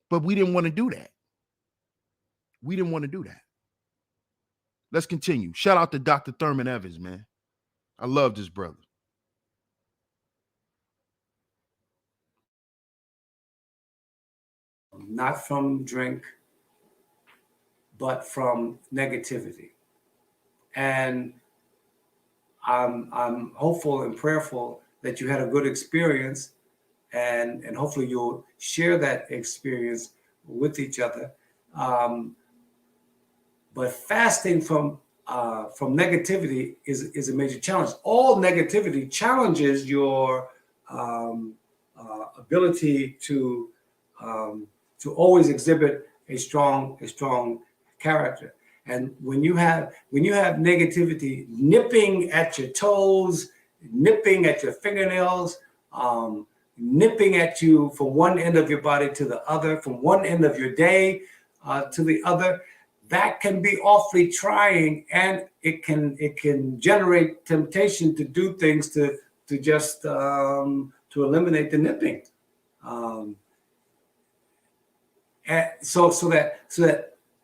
But we didn't want to do that. Let's continue. Shout out to Dr. Thurman Evans, man. I love this brother. Not from drink, but from negativity. And I'm hopeful and prayerful that you had a good experience, and hopefully you'll share that experience with each other. But fasting from negativity is a major challenge. All negativity challenges your ability to always exhibit a strong character. And when you have negativity nipping at your toes, nipping at your fingernails, nipping at you from one end of your body to the other, from one end of your day to the other, that can be awfully trying, and it can generate temptation to do things to just to eliminate the nipping. And so that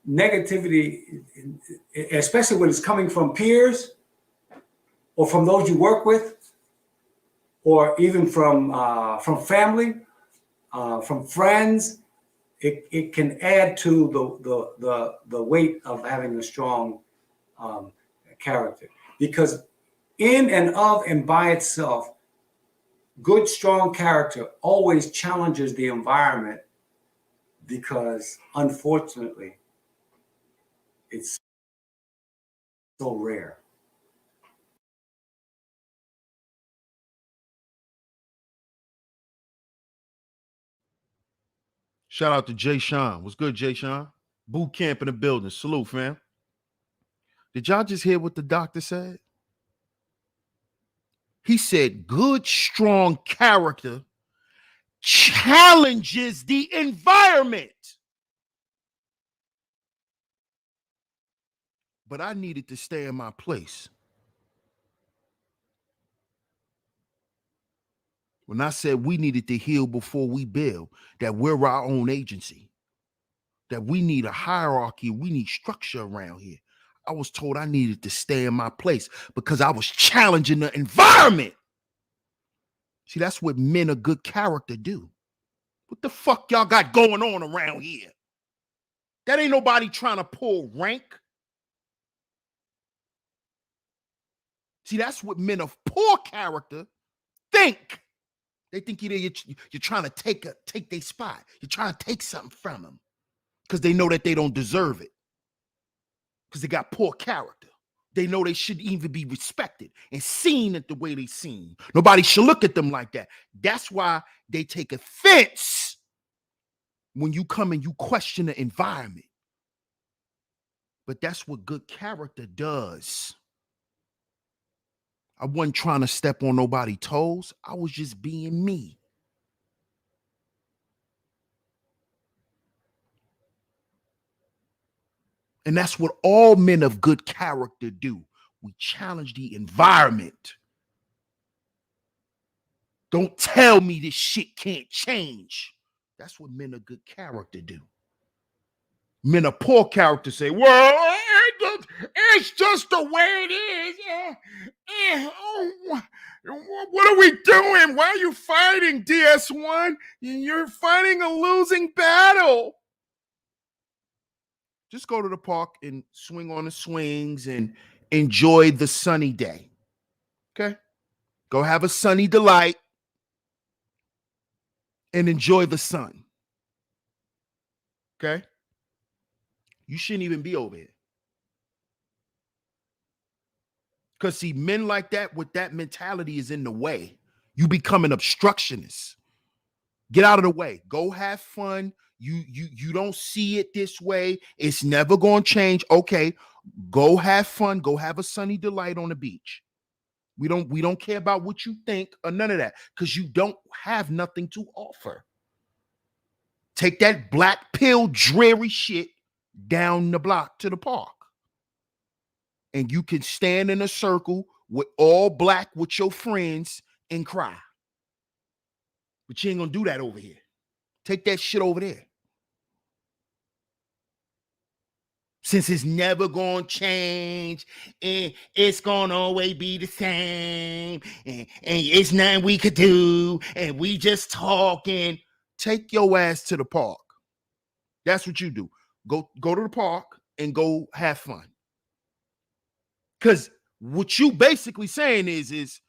negativity, especially when it's coming from peers or from those you work with, or even from family, from friends, it can add to the weight of having a strong character. Because in and of and by itself, good, strong character always challenges the environment, because unfortunately, it's so rare. Shout out to Jay Sean. What's good, Jay Sean? Boot camp in the building. Salute, fam. Did y'all just hear what the doctor said? He said good, strong character challenges the environment. But I needed to stay in my place. When I said we needed to heal before we build, that we're our own agency, that we need a hierarchy, we need structure around here, I was told I needed to stay in my place because I was challenging the environment. See, that's what men of good character do. What the fuck y'all got going on around here? That ain't nobody trying to pull rank. See, that's what men of poor character think. They think you're trying to take their spot. You're trying to take something from them because they know that they don't deserve it, because they got poor character. They know they shouldn't even be respected and seen at the way they seen. Nobody should look at them like that. That's why they take offense when you come and you question the environment. But that's what good character does. I wasn't trying to step on nobody's toes. I was just being me. And that's what all men of good character do. We challenge the environment. Don't tell me this shit can't change. That's what men of good character do. Men of poor character say, well, it's just the way it is. What are we doing? Why are you fighting, DS1? You're fighting a losing battle. Just go to the park and swing on the swings and enjoy the sunny day. Okay? Go have a sunny delight and enjoy the sun. Okay? You shouldn't even be over here. Because see, men like that with that mentality is in the way. You become an obstructionist. Get out of the way. Go have fun. You don't see it this way. It's never going to change. Okay, go have fun. Go have a sunny delight on the beach. We don't care about what you think or none of that, because you don't have nothing to offer. Take that black pill dreary shit down the block to the park. And you can stand in a circle with all black with your friends and cry. But you ain't gonna do that over here. Take that shit over there. Since it's never gonna change, and it's gonna always be the same, and it's nothing we could do, and we just talking. Take your ass to the park. That's what you do. Go to the park and go have fun. Because what you basically saying is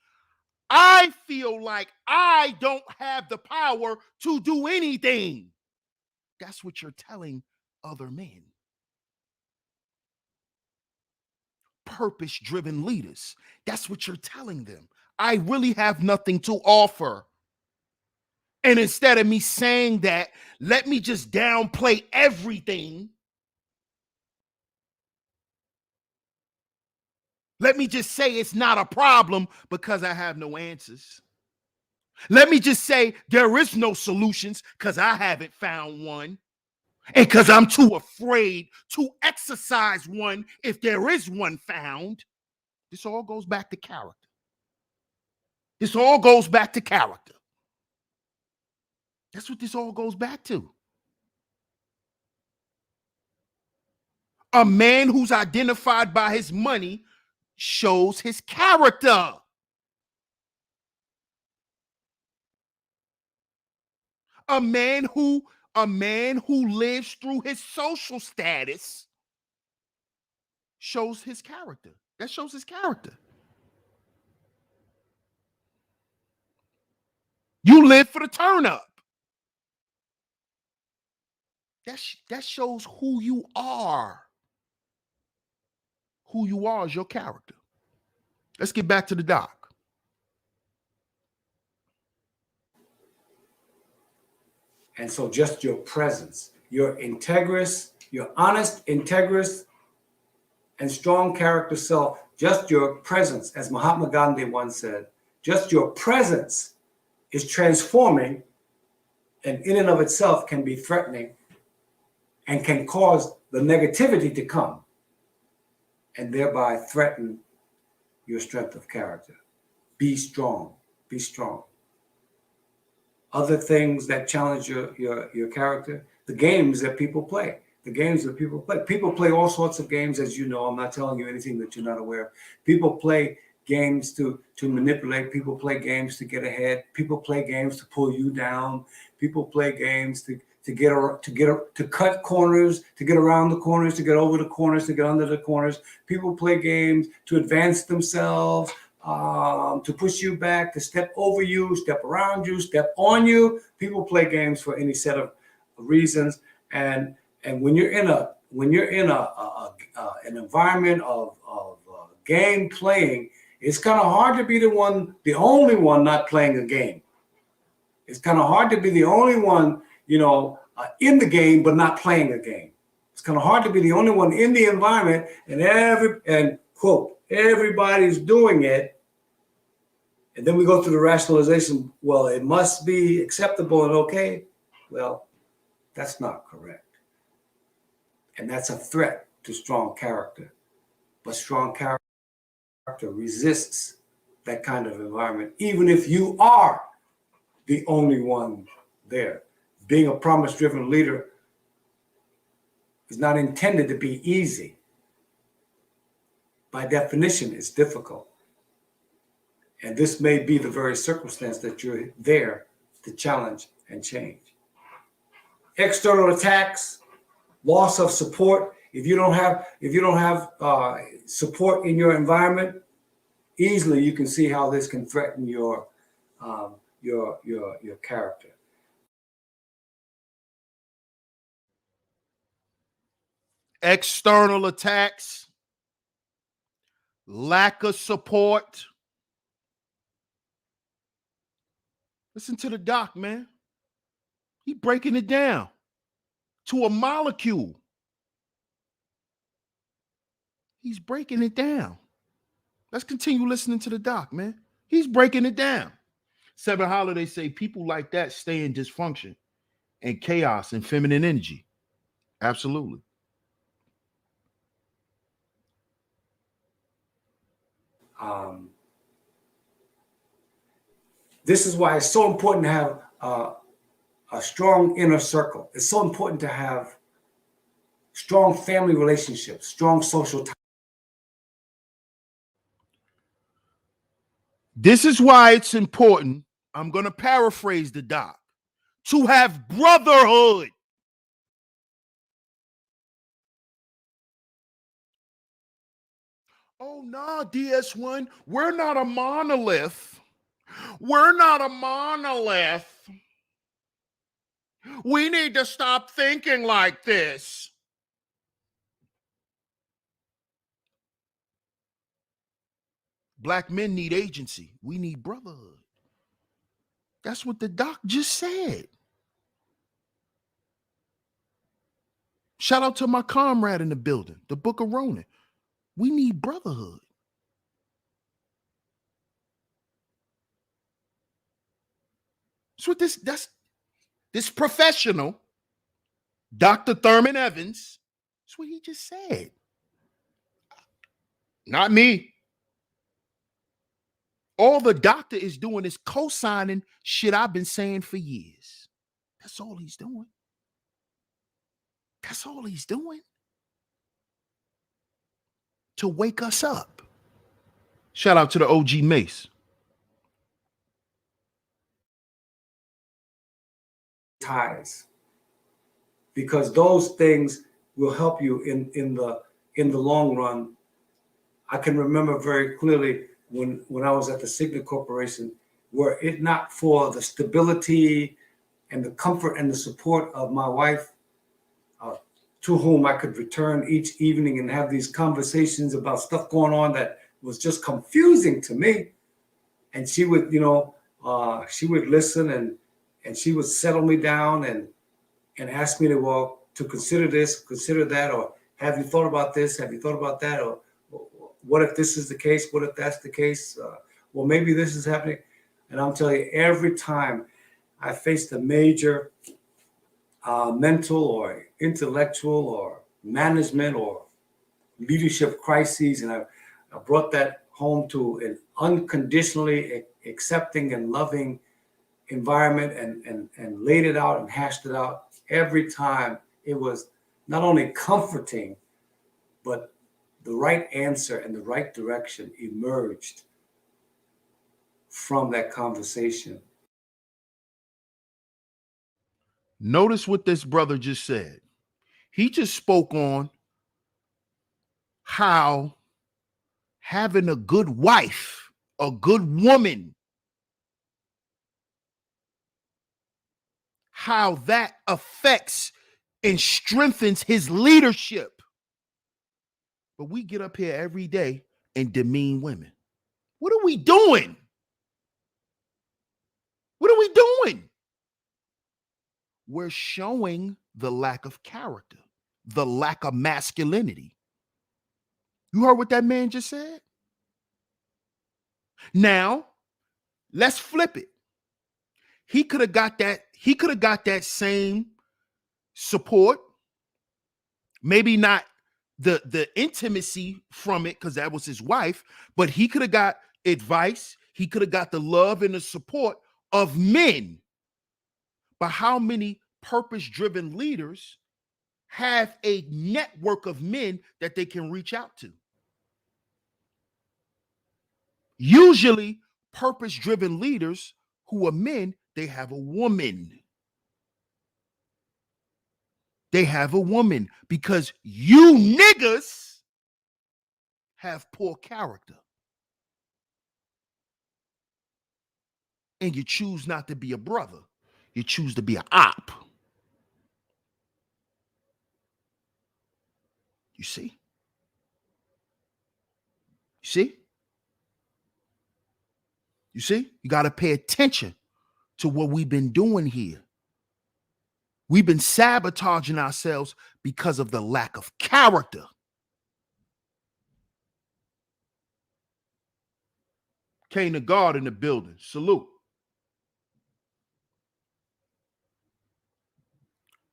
I feel like I don't have the power to do anything. That's what you're telling other men. Purpose-driven leaders. That's what you're telling them. I really have nothing to offer. And instead of me saying that, let me just downplay everything. Let me just say it's not a problem because I have no answers. Let me just say there is no solutions because I haven't found one. And because I'm too afraid to exercise one if there is one found. This all goes back to character. This all goes back to character. That's what this all goes back to. A man who's identified by his money shows his character. A man who lives through his social status shows his character. That shows his character. You live for the turn up. That shows who you are. Who you are is your character. Let's get back to the doc. And so just your presence, your honest, integrous, and strong character self, just your presence, as Mahatma Gandhi once said, just your presence is transforming, and in and of itself can be threatening and can cause the negativity to come and thereby threaten your strength of character. Be strong. Be strong. Other things that challenge your character, the games that people play. People play all sorts of games, as you know. I'm not telling you anything that you're not aware of. People play games to manipulate. People play games to get ahead. People play games to pull you down. People play games to cut corners, to get around the corners, to get over the corners, to get under the corners. People play games to advance themselves, to push you back, to step over you, step around you, step on you. People play games for any set of reasons, and when you're in an environment of game playing, it's kind of hard to be the only one not playing a game. It's kind of hard to be the only one, in the game but not playing a game. It's kind of hard to be the only one in the environment and quote, everybody's doing it. And then we go through the rationalization, well, it must be acceptable and okay. Well, that's not correct. And that's a threat to strong character. But strong character resists that kind of environment, even if you are the only one there. Being a promise-driven leader is not intended to be easy. By definition, it's difficult. And this may be the very circumstance that you're there to challenge and change. External attacks, loss of support. If you don't have support in your environment, easily you can see how this can threaten your character. External attacks, lack of support. Listen to the doc, man. He breaking it down to a molecule. He's breaking it down. Let's continue listening to the doc, man. He's breaking it down. Seven Holiday say people like that stay in dysfunction and chaos and feminine energy. Absolutely. This is why it's so important to have a strong inner circle. It's so important to have strong family relationships, strong social ties. This is why it's important, I'm going to paraphrase the doc, to have brotherhood. Oh, nah, DS1, we're not a monolith. We're not a monolith. We need to stop thinking like this. Black men need agency. We need brotherhood. That's what the doc just said. Shout out to my comrade in the building, the Book of Ronan. We need brotherhood. That's this professional, Dr. Thurman Evans, that's what he just said. Not me. All the doctor is doing is co-signing shit I've been saying for years. That's all he's doing. That's all he's doing. To wake us up. Shout out to the OG Mace. Ties, because those things will help you in the long run. I can remember very clearly when I was at the Cigna Corporation, were it not for the stability and the comfort and the support of my wife, to whom I could return each evening and have these conversations about stuff going on that was just confusing to me. And she would, she would listen and she would settle me down and ask me to consider this, consider that, or have you thought about this? Have you thought about that? Or what if this is the case? What if that's the case? Well, maybe this is happening. And I'm telling you, every time I faced a major mental or intellectual or management or leadership crises, and I brought that home to an unconditionally accepting and loving environment and laid it out and hashed it out. Every time it was not only comforting, but the right answer and the right direction emerged from that conversation. Notice what this brother just said. He just spoke on how having a good wife, a good woman, how that affects and strengthens his leadership. But we get up here every day and demean women. What are we doing? What are we doing? We're showing the lack of character, the lack of masculinity. You heard what that man just said? Now, let's flip it. He could have got that same support, maybe not the intimacy from it because that was his wife, but he could have got advice. He could have got the love and the support of men. But how many purpose-driven leaders have a network of men that they can reach out to? Usually, purpose-driven leaders who are men, they have a woman. They have a woman because you niggas have poor character. And you choose not to be a brother. You choose to be an op. You see? You see? You see? You got to pay attention to what we've been doing here. We've been sabotaging ourselves because of the lack of character. Kane the guard in the building. Salute.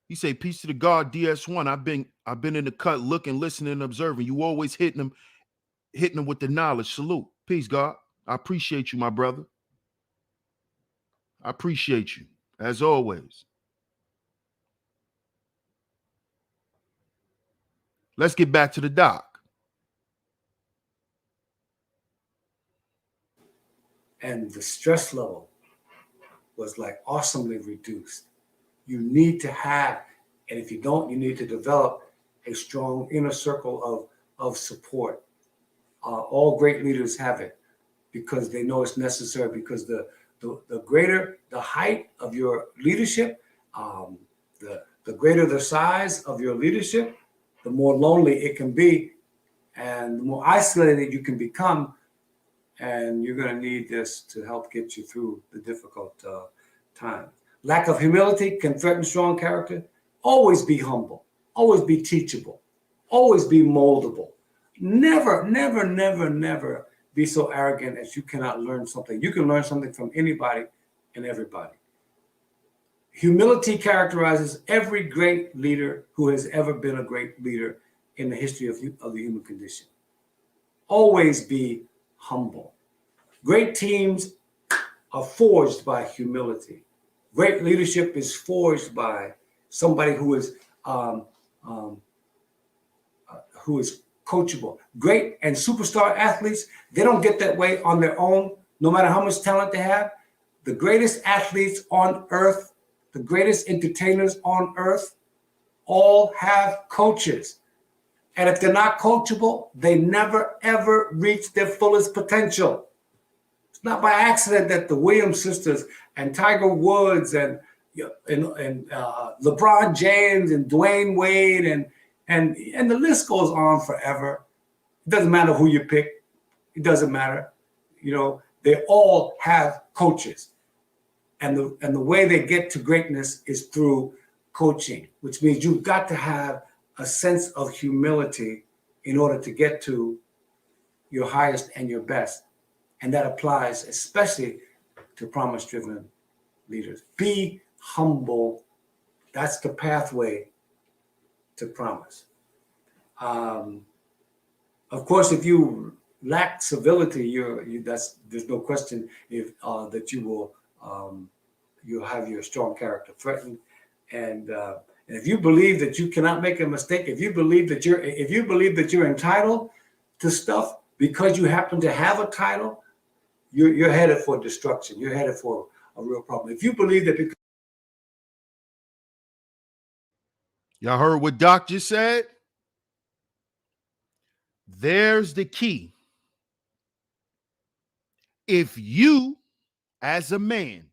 He say, peace to the guard, DS1. I've been in the cut looking, listening, and observing. You always hitting them with the knowledge. Salute. Peace, God. I appreciate you, my brother. I appreciate you, as always. Let's get back to the doc. And the stress level was like awesomely reduced. You need to have, and if you don't, you need to develop a strong inner circle of support. All great leaders have it because they know it's necessary, because the greater the height of your leadership, the greater the size of your leadership, the more lonely it can be and the more isolated you can become. And you're going to need this to help get you through the difficult times. Lack of humility can threaten strong character. Always be humble. Always be teachable. Always be moldable. Never, never, never, never be so arrogant as you cannot learn something. You can learn something from anybody and everybody. Humility characterizes every great leader who has ever been a great leader in the history of the human condition. Always be humble. Great teams are forged by humility. Great leadership is forged by somebody who is coachable. Great and superstar athletes, they don't get that way on their own, no matter how much talent they have. The greatest athletes on earth, the greatest entertainers on earth, all have coaches. And if they're not coachable, they never, ever reach their fullest potential. It's not by accident that the Williams sisters and Tiger Woods and LeBron James and Dwayne Wade and the list goes on forever. It doesn't matter who you pick. It doesn't matter. You know, they all have coaches. And the way they get to greatness is through coaching, which means you've got to have a sense of humility in order to get to your highest and your best. And that applies especially to promise-driven leaders. Be humble. That's the pathway to promise. Of course, if you lack civility, there's no question that you will you'll have your strong character threatened. And if you believe that you cannot make a mistake, if you believe that you're entitled to stuff because you happen to have a title, you're headed for destruction. You're headed for a real problem. If you believe that because y'all heard what Doc just said? There's the key. If you, as a man,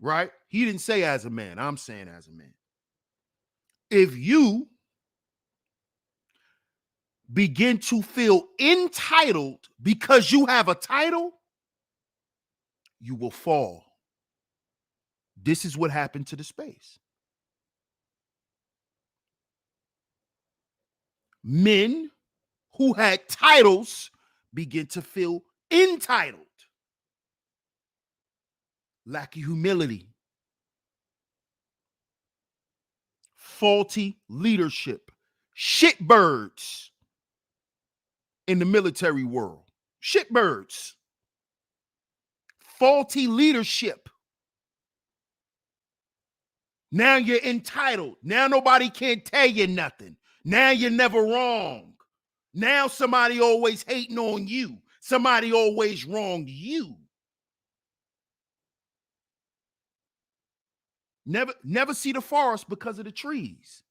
right? He didn't say as a man. I'm saying as a man. If you begin to feel entitled because you have a title, you will fall. This is what happened to the space. Men who had titles begin to feel entitled. Lack of humility. Faulty leadership. Shitbirds in the military world. Shitbirds. Faulty leadership. Now you're entitled. Now nobody can tell you nothing. Now you're never wrong. Now somebody always hating on you. Somebody always wronged you. Never see the forest because of the trees.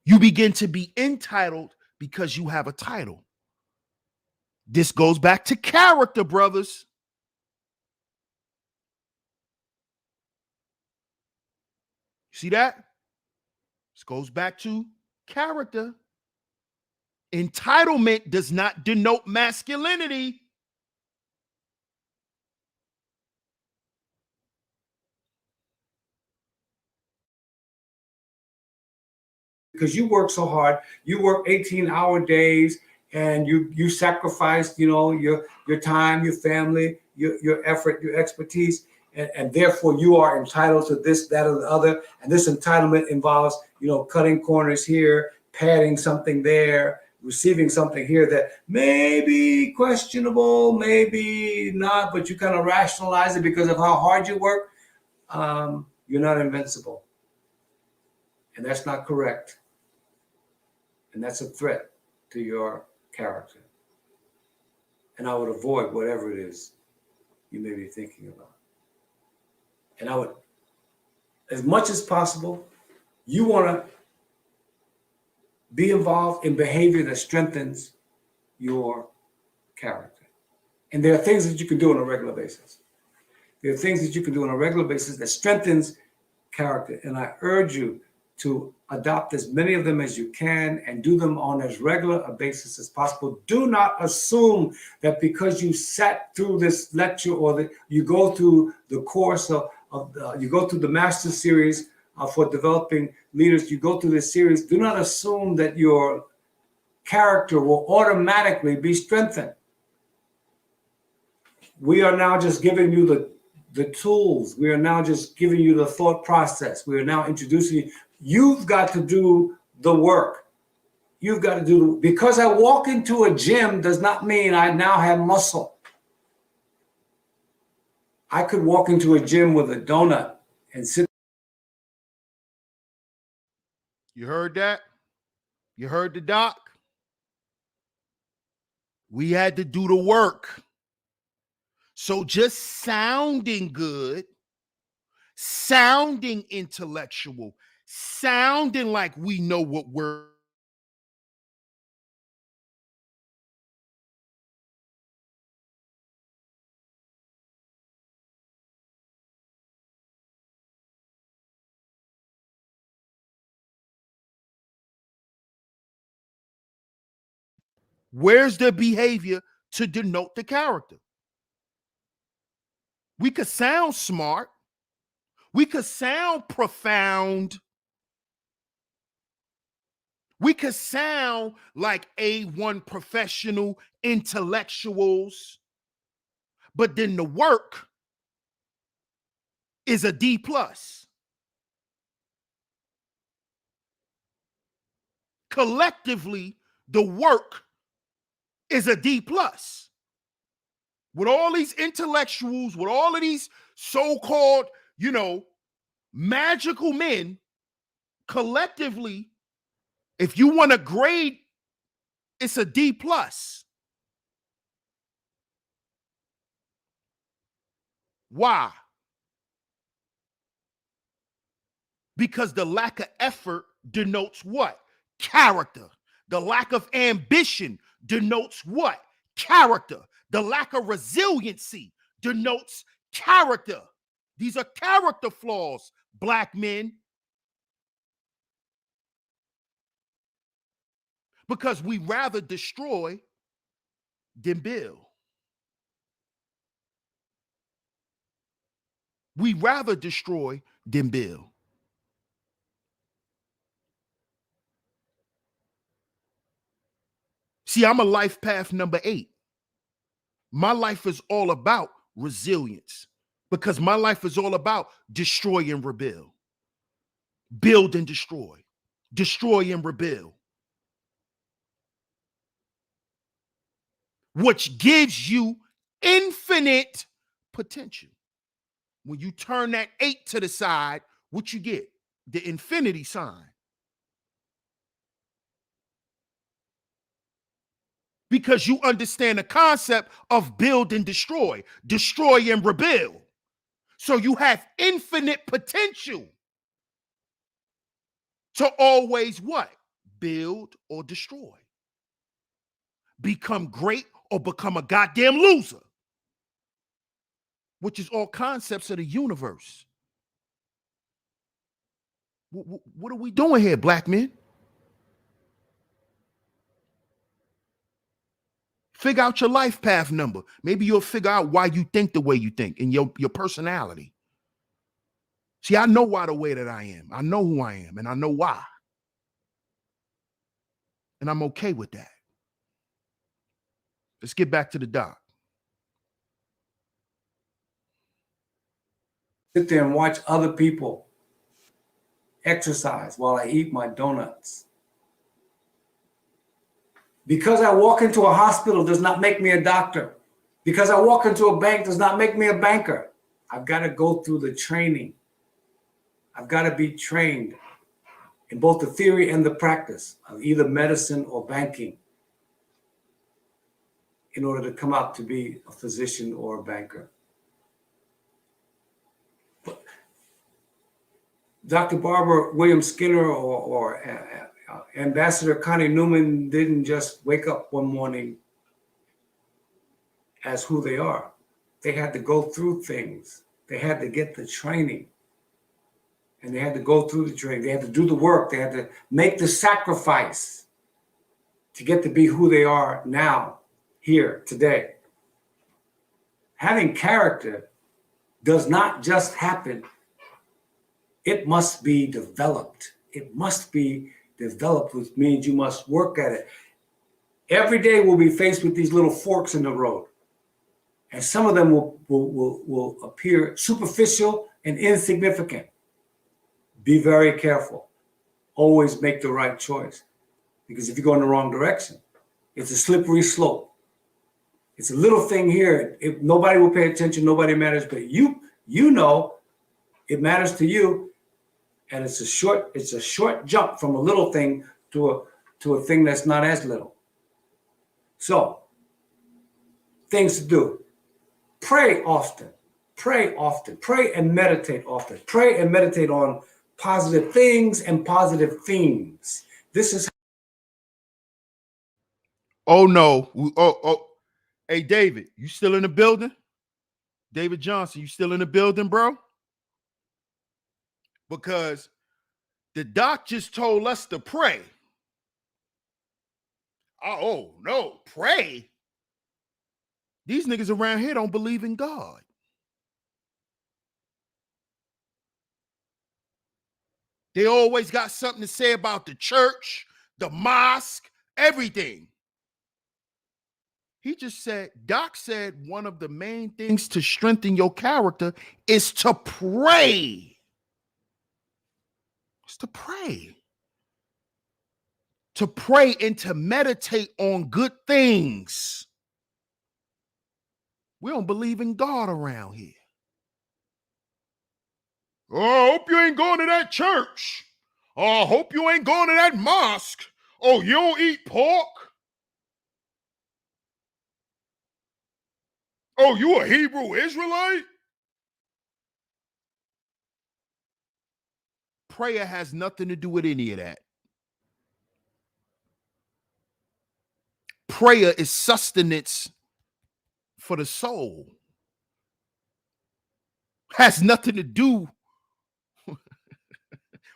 You begin to be entitled because you have a title. This goes back to character, brothers. See that? This goes back to character. Entitlement does not denote masculinity. you work so hard, you work 18-hour days and you sacrificed, your time, your family, your effort, your expertise, and therefore you are entitled to this, that, or the other. And this entitlement involves, cutting corners here, padding something there, receiving something here that may be questionable, maybe not, but you kind of rationalize it because of how hard you work. You're not invincible. And that's not correct. And that's a threat to your character. And I would avoid whatever it is you may be thinking about. And I would, as much as possible, you want to be involved in behavior that strengthens your character. And there are things that you can do on a regular basis. There are things that you can do on a regular basis that strengthens character. And I urge you to adopt as many of them as you can and do them on as regular a basis as possible. Do not assume that because you sat through this lecture or you go through the course you go through the master series for developing leaders, you go through this series, do not assume that your character will automatically be strengthened. We are now just giving you the tools. We are now just giving you the thought process. We are now introducing you. You've got to do the work. You've got to do, because I walk into a gym does not mean I now have muscle. I could walk into a gym with a donut and sit. You heard that? You heard the doc? We had to do the work. So just sounding good, sounding intellectual, sounding like we know what we're where's the behavior to denote the character? We could sound smart. We could sound profound. We could sound like A1 professional intellectuals, but then the work is a D+. Collectively, the work is a D+. With all these intellectuals, with all of these so-called, magical men, collectively, if you want to grade, it's a D+. Why? Because the lack of effort denotes what? Character. The lack of ambition denotes what? Character. The lack of resiliency denotes character. These are character flaws, black men. Because we rather destroy than build. We rather destroy than build. See, I'm a life path number 8. My life is all about resilience because my life is all about destroy and rebuild. Build and destroy. Destroy and rebuild. Which gives you infinite potential. When you turn that 8 to the side, what you get? The infinity sign. Because you understand the concept of build and destroy and rebuild. So you have infinite potential to always what? Build or destroy. Become great or become a goddamn loser. Which is all concepts of the universe. What are we doing here, black men? Figure out your life path number. Maybe you'll figure out why you think the way you think and your personality. See, I know why the way that I am. I know who I am and I know why. And I'm okay with that. Let's get back to the doc. Sit there and watch other people exercise while I eat my donuts. Because I walk into a hospital does not make me a doctor. Because I walk into a bank does not make me a banker. I've got to go through the training. I've got to be trained in both the theory and the practice of either medicine or banking in order to come out to be a physician or a banker. But Dr. Barbara Williams Skinner or Ambassador Connie Newman didn't just wake up one morning as who they are. They had to go through things. They had to get the training. And they had to go through the training. They had to do the work. They had to make the sacrifice to get to be who they are now, here, today. Having character does not just happen. It must be developed. It must be developed, which means you must work at it. Every day we'll be faced with these little forks in the road. And some of them will appear superficial and insignificant. Be very careful. Always make the right choice. Because if you go in the wrong direction, it's a slippery slope. It's a little thing here. If nobody will pay attention, nobody matters, but you know it matters to you. And it's a short jump from a little thing to a thing that's not as little. So, things to do. Pray often. Pray often. Pray and meditate often. Pray and meditate on positive things and positive themes. This is. Oh no. Oh. Hey, David, you still in the building? David Johnson, you still in the building, bro? Because the doc just told us to pray. Oh no, pray? These niggas around here don't believe in God. They always got something to say about the church, the mosque, everything. He just said, Doc said one of the main things to strengthen your character is to pray. It's to pray. To pray and to meditate on good things. We don't believe in God around here. Oh, I hope you ain't going to that church. Oh, I hope you ain't going to that mosque. Oh, you don't eat pork? Oh, you a Hebrew Israelite? Prayer has nothing to do with any of that. Prayer is sustenance for the soul. Has nothing to do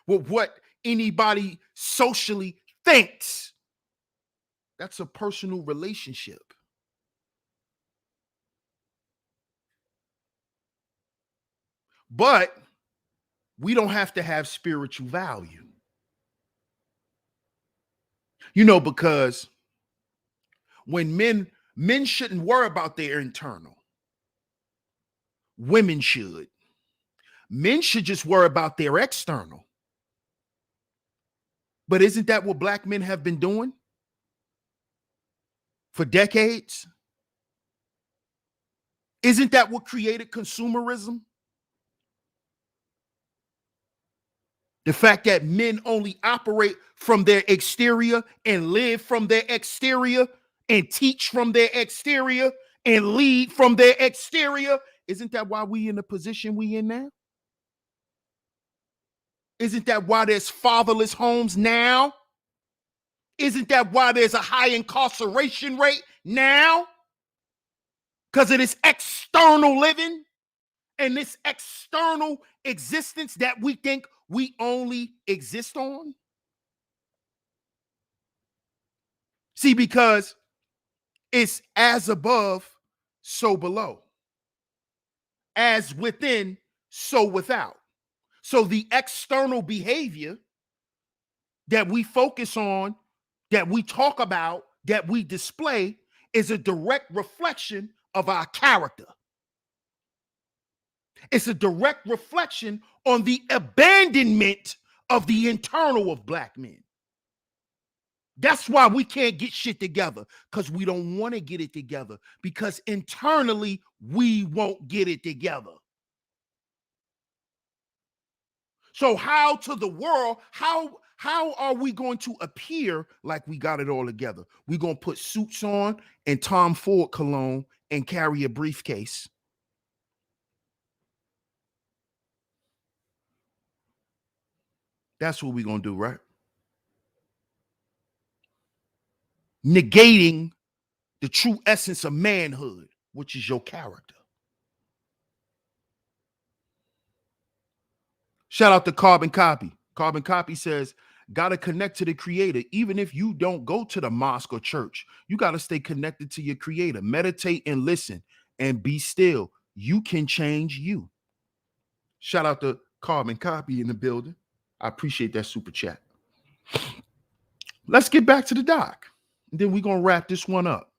with what anybody socially thinks. That's a personal relationship. But we don't have to have spiritual value. You know, because when men shouldn't worry about their internal. Women should. Men should just worry about their external. But isn't that what black men have been doing for decades? Isn't that what created consumerism? The fact that men only operate from their exterior and live from their exterior and teach from their exterior and lead from their exterior. Isn't that why we in the position we in now? Isn't that why there's fatherless homes now? Isn't that why there's a high incarceration rate now? Because of this external living and this external existence that we think we only exist on. See, because it's as above, so below. As within, so without. So the external behavior that we focus on, that we talk about, that we display, is a direct reflection of our character. It's a direct reflection on the abandonment of the internal of black men. That's why we can't get shit together, because we don't want to get it together, because internally we won't get it together. So how to the world, how are we going to appear like we got it all together? We're going to put suits on and Tom Ford cologne and carry a briefcase. That's what we're going to do, right? Negating the true essence of manhood, which is your character. Shout out to Carbon Copy. Carbon Copy says, got to connect to the creator. Even if you don't go to the mosque or church, you got to stay connected to your creator. Meditate and listen and be still. You can change you. Shout out to Carbon Copy in the building. I appreciate that super chat. Let's get back to the doc. And then we're going to wrap this one up.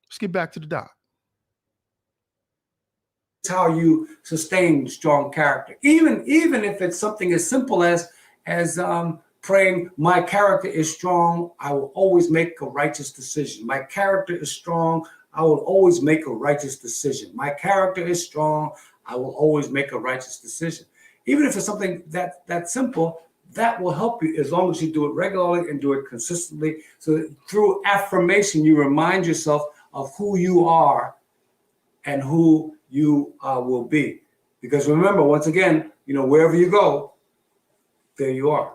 Let's get back to the doc. It's how you sustain strong character. Even if it's something as simple as praying, my character is strong, I will always make a righteous decision. My character is strong, I will always make a righteous decision. My character is strong, I will always make a righteous decision. Even if it's something that simple, that will help you as long as you do it regularly and do it consistently. So that through affirmation, you remind yourself of who you are and who you will be. Because remember, once again, wherever you go, there you are.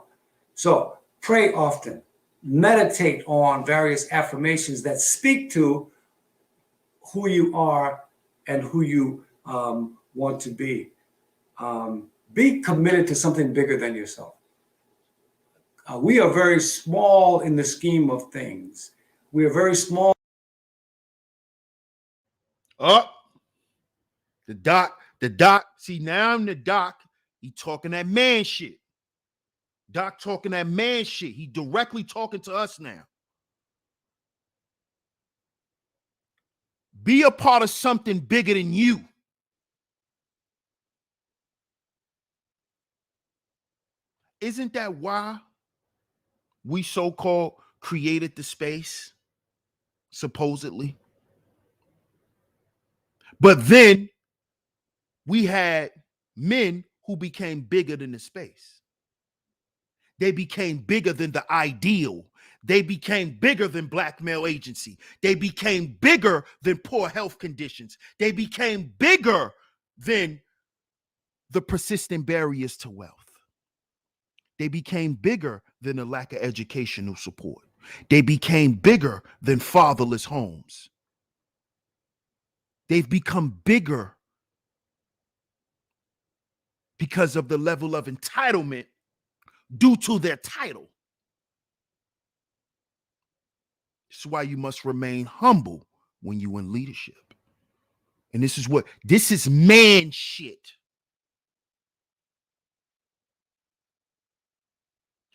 So pray often, meditate on various affirmations that speak to who you are and who you want to be. Be committed to something bigger than yourself. We are very small in the scheme of things. We are very small. The doc, see, now I'm the doc. He talking that man shit. Doc talking that man shit. He directly talking to us now. Be a part of something bigger than you. Isn't that why we so-called created the space, supposedly? But then we had men who became bigger than the space. They became bigger than the ideal. They became bigger than black male agency. They became bigger than poor health conditions. They became bigger than the persistent barriers to wealth. They became bigger than the lack of educational support. They became bigger than fatherless homes. They've become bigger because of the level of entitlement due to their title. This is why you must remain humble when you're in leadership. And this is man shit.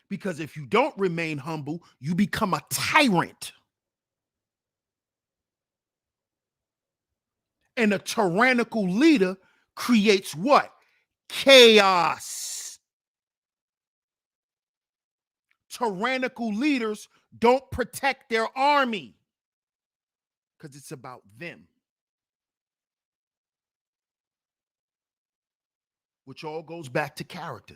Because if you don't remain humble, you become a tyrant. And a tyrannical leader creates what? Chaos. Tyrannical leaders don't protect their army because it's about them. Which all goes back to character.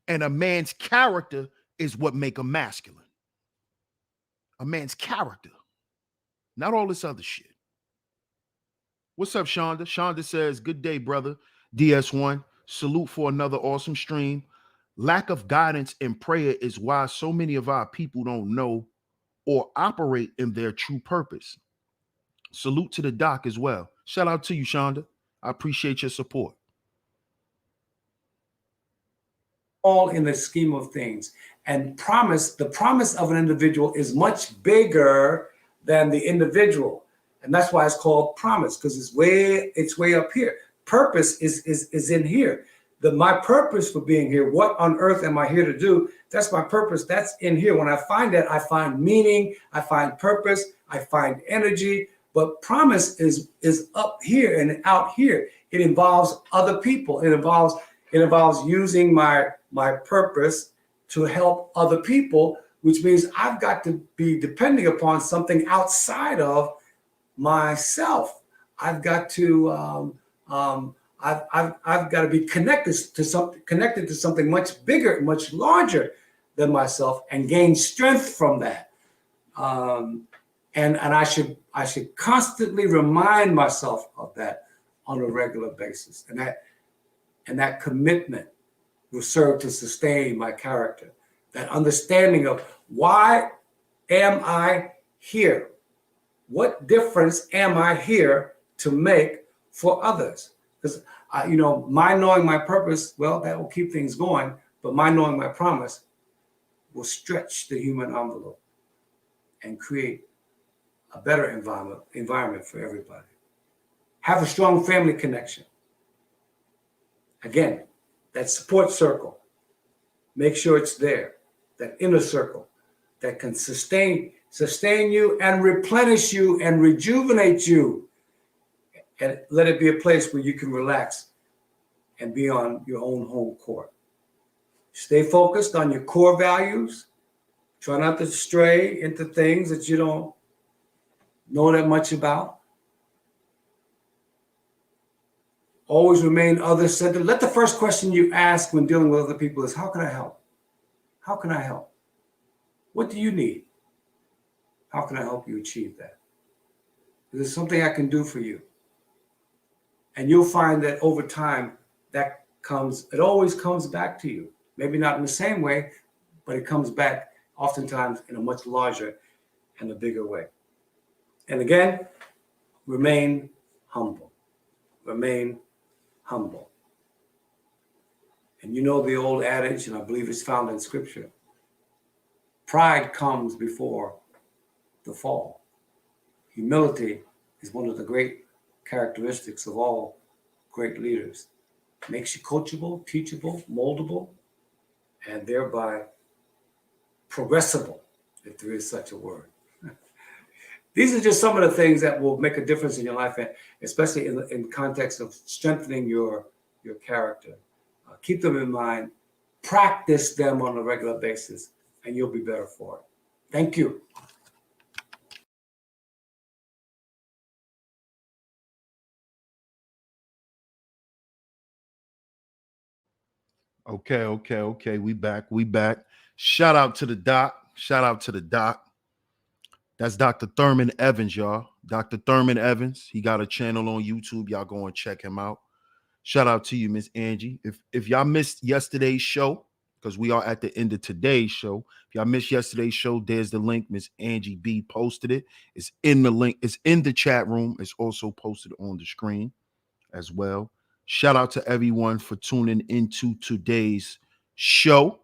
And a man's character is what make him masculine. A man's character. Not all this other shit. What's up, Shonda? Shonda says, good day, brother. DS1, salute for another awesome stream. Lack of guidance and prayer is why so many of our people don't know or operate in their true purpose. Salute to the doc as well. Shout out to you, Shonda. I appreciate your support. All in the scheme of things. And the promise of an individual is much bigger than the individual. And that's why it's called promise, because it's way up here. Purpose is in here. my purpose for being here, what on earth am I here to do? That's my purpose. That's in here. When I find that, I find meaning, I find purpose, I find energy. But promise is up here and out here. It involves other people. It involves using my purpose to help other people, which means I've got to be depending upon something outside of myself. I've got to I've got to be connected to something much bigger, much larger than myself, and gain strength from that. And I should constantly remind myself of that on a regular basis, and that commitment will serve to sustain my character. That understanding of why am I here? What difference am I here to make for others? Because my knowing my purpose, well, that will keep things going. But my knowing my promise will stretch the human envelope and create a better environment for everybody. Have a strong family connection. Again, that support circle. Make sure it's there. That inner circle that can sustain you and replenish you and rejuvenate you. And let it be a place where you can relax and be on your own home court. Stay focused on your core values. Try not to stray into things that you don't know that much about. Always remain other-centered. Let the first question you ask when dealing with other people is, how can I help? How can I help? What do you need? How can I help you achieve that? Is there something I can do for you? And you'll find that over time, it always comes back to you. Maybe not in the same way, but it comes back oftentimes in a much larger and a bigger way. And again, remain humble. Remain humble. And you know the old adage, and I believe it's found in Scripture, pride comes before the fall. Humility is one of the great characteristics of all great leaders. It makes you coachable, teachable, moldable, and thereby progressible, if there is such a word. These are just some of the things that will make a difference in your life, especially in context of strengthening your character. Keep them in mind, practice them on a regular basis, and you'll be better for it. Thank you. Okay. We back. Shout out to the doc. That's Dr. Thurman Evans, y'all. Dr. Thurman Evans. He got a channel on YouTube. Y'all go and check him out. Shout out to you, Miss Angie. If y'all missed yesterday's show, because we are at the end of today's show. If y'all missed yesterday's show, there's the link. Miss Angie B posted it. It's in the link. It's in the chat room. It's also posted on the screen as well. Shout out to everyone for tuning into today's show.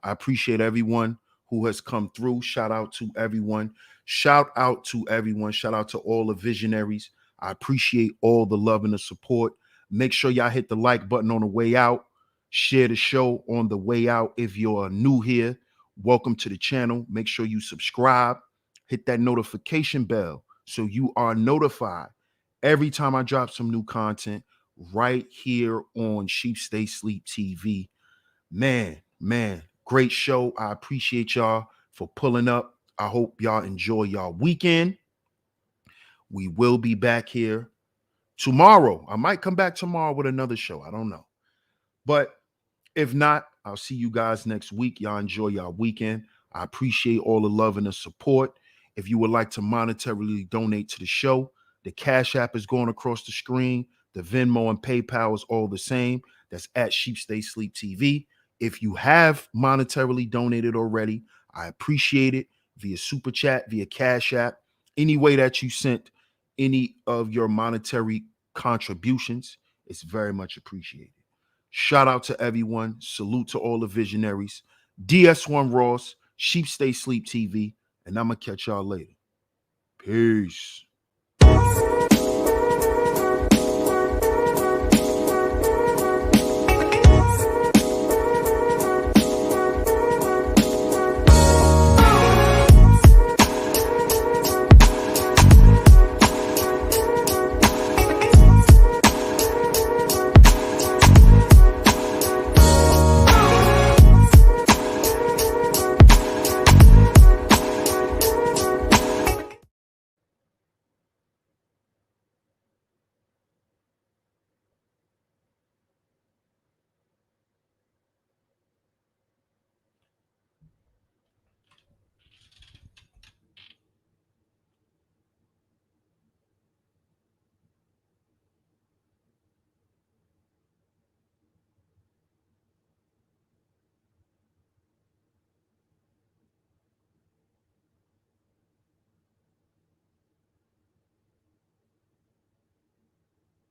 I appreciate everyone who has come through. Shout out to everyone. Shout out to all the visionaries. I appreciate all the love and the support. Make sure y'all hit the like button on the way out. Share the show on the way out. If you're new here, welcome to the channel. Make sure you subscribe. Hit that notification bell so you are notified every time I drop some new content right here on Sheep Stay Sleep TV. Man, great show. I appreciate y'all for pulling up. I hope y'all enjoy y'all weekend. We will be back here tomorrow. I might come back tomorrow with another show. I don't know. But if not, I'll see you guys next week. Y'all enjoy y'all weekend. I appreciate all the love and the support. If you would like to monetarily donate to the show, the Cash App is going across the screen. The Venmo and PayPal is all the same. That's at Sheep Stay Sleep TV. If you have monetarily donated already, I appreciate it via Super Chat, via Cash App, any way that you sent any of your monetary contributions. It's very much appreciated. Shout out to everyone. Salute to all the visionaries. DS1 Ross, Sheep Stay Sleep TV, and I'm going to catch y'all later. Peace.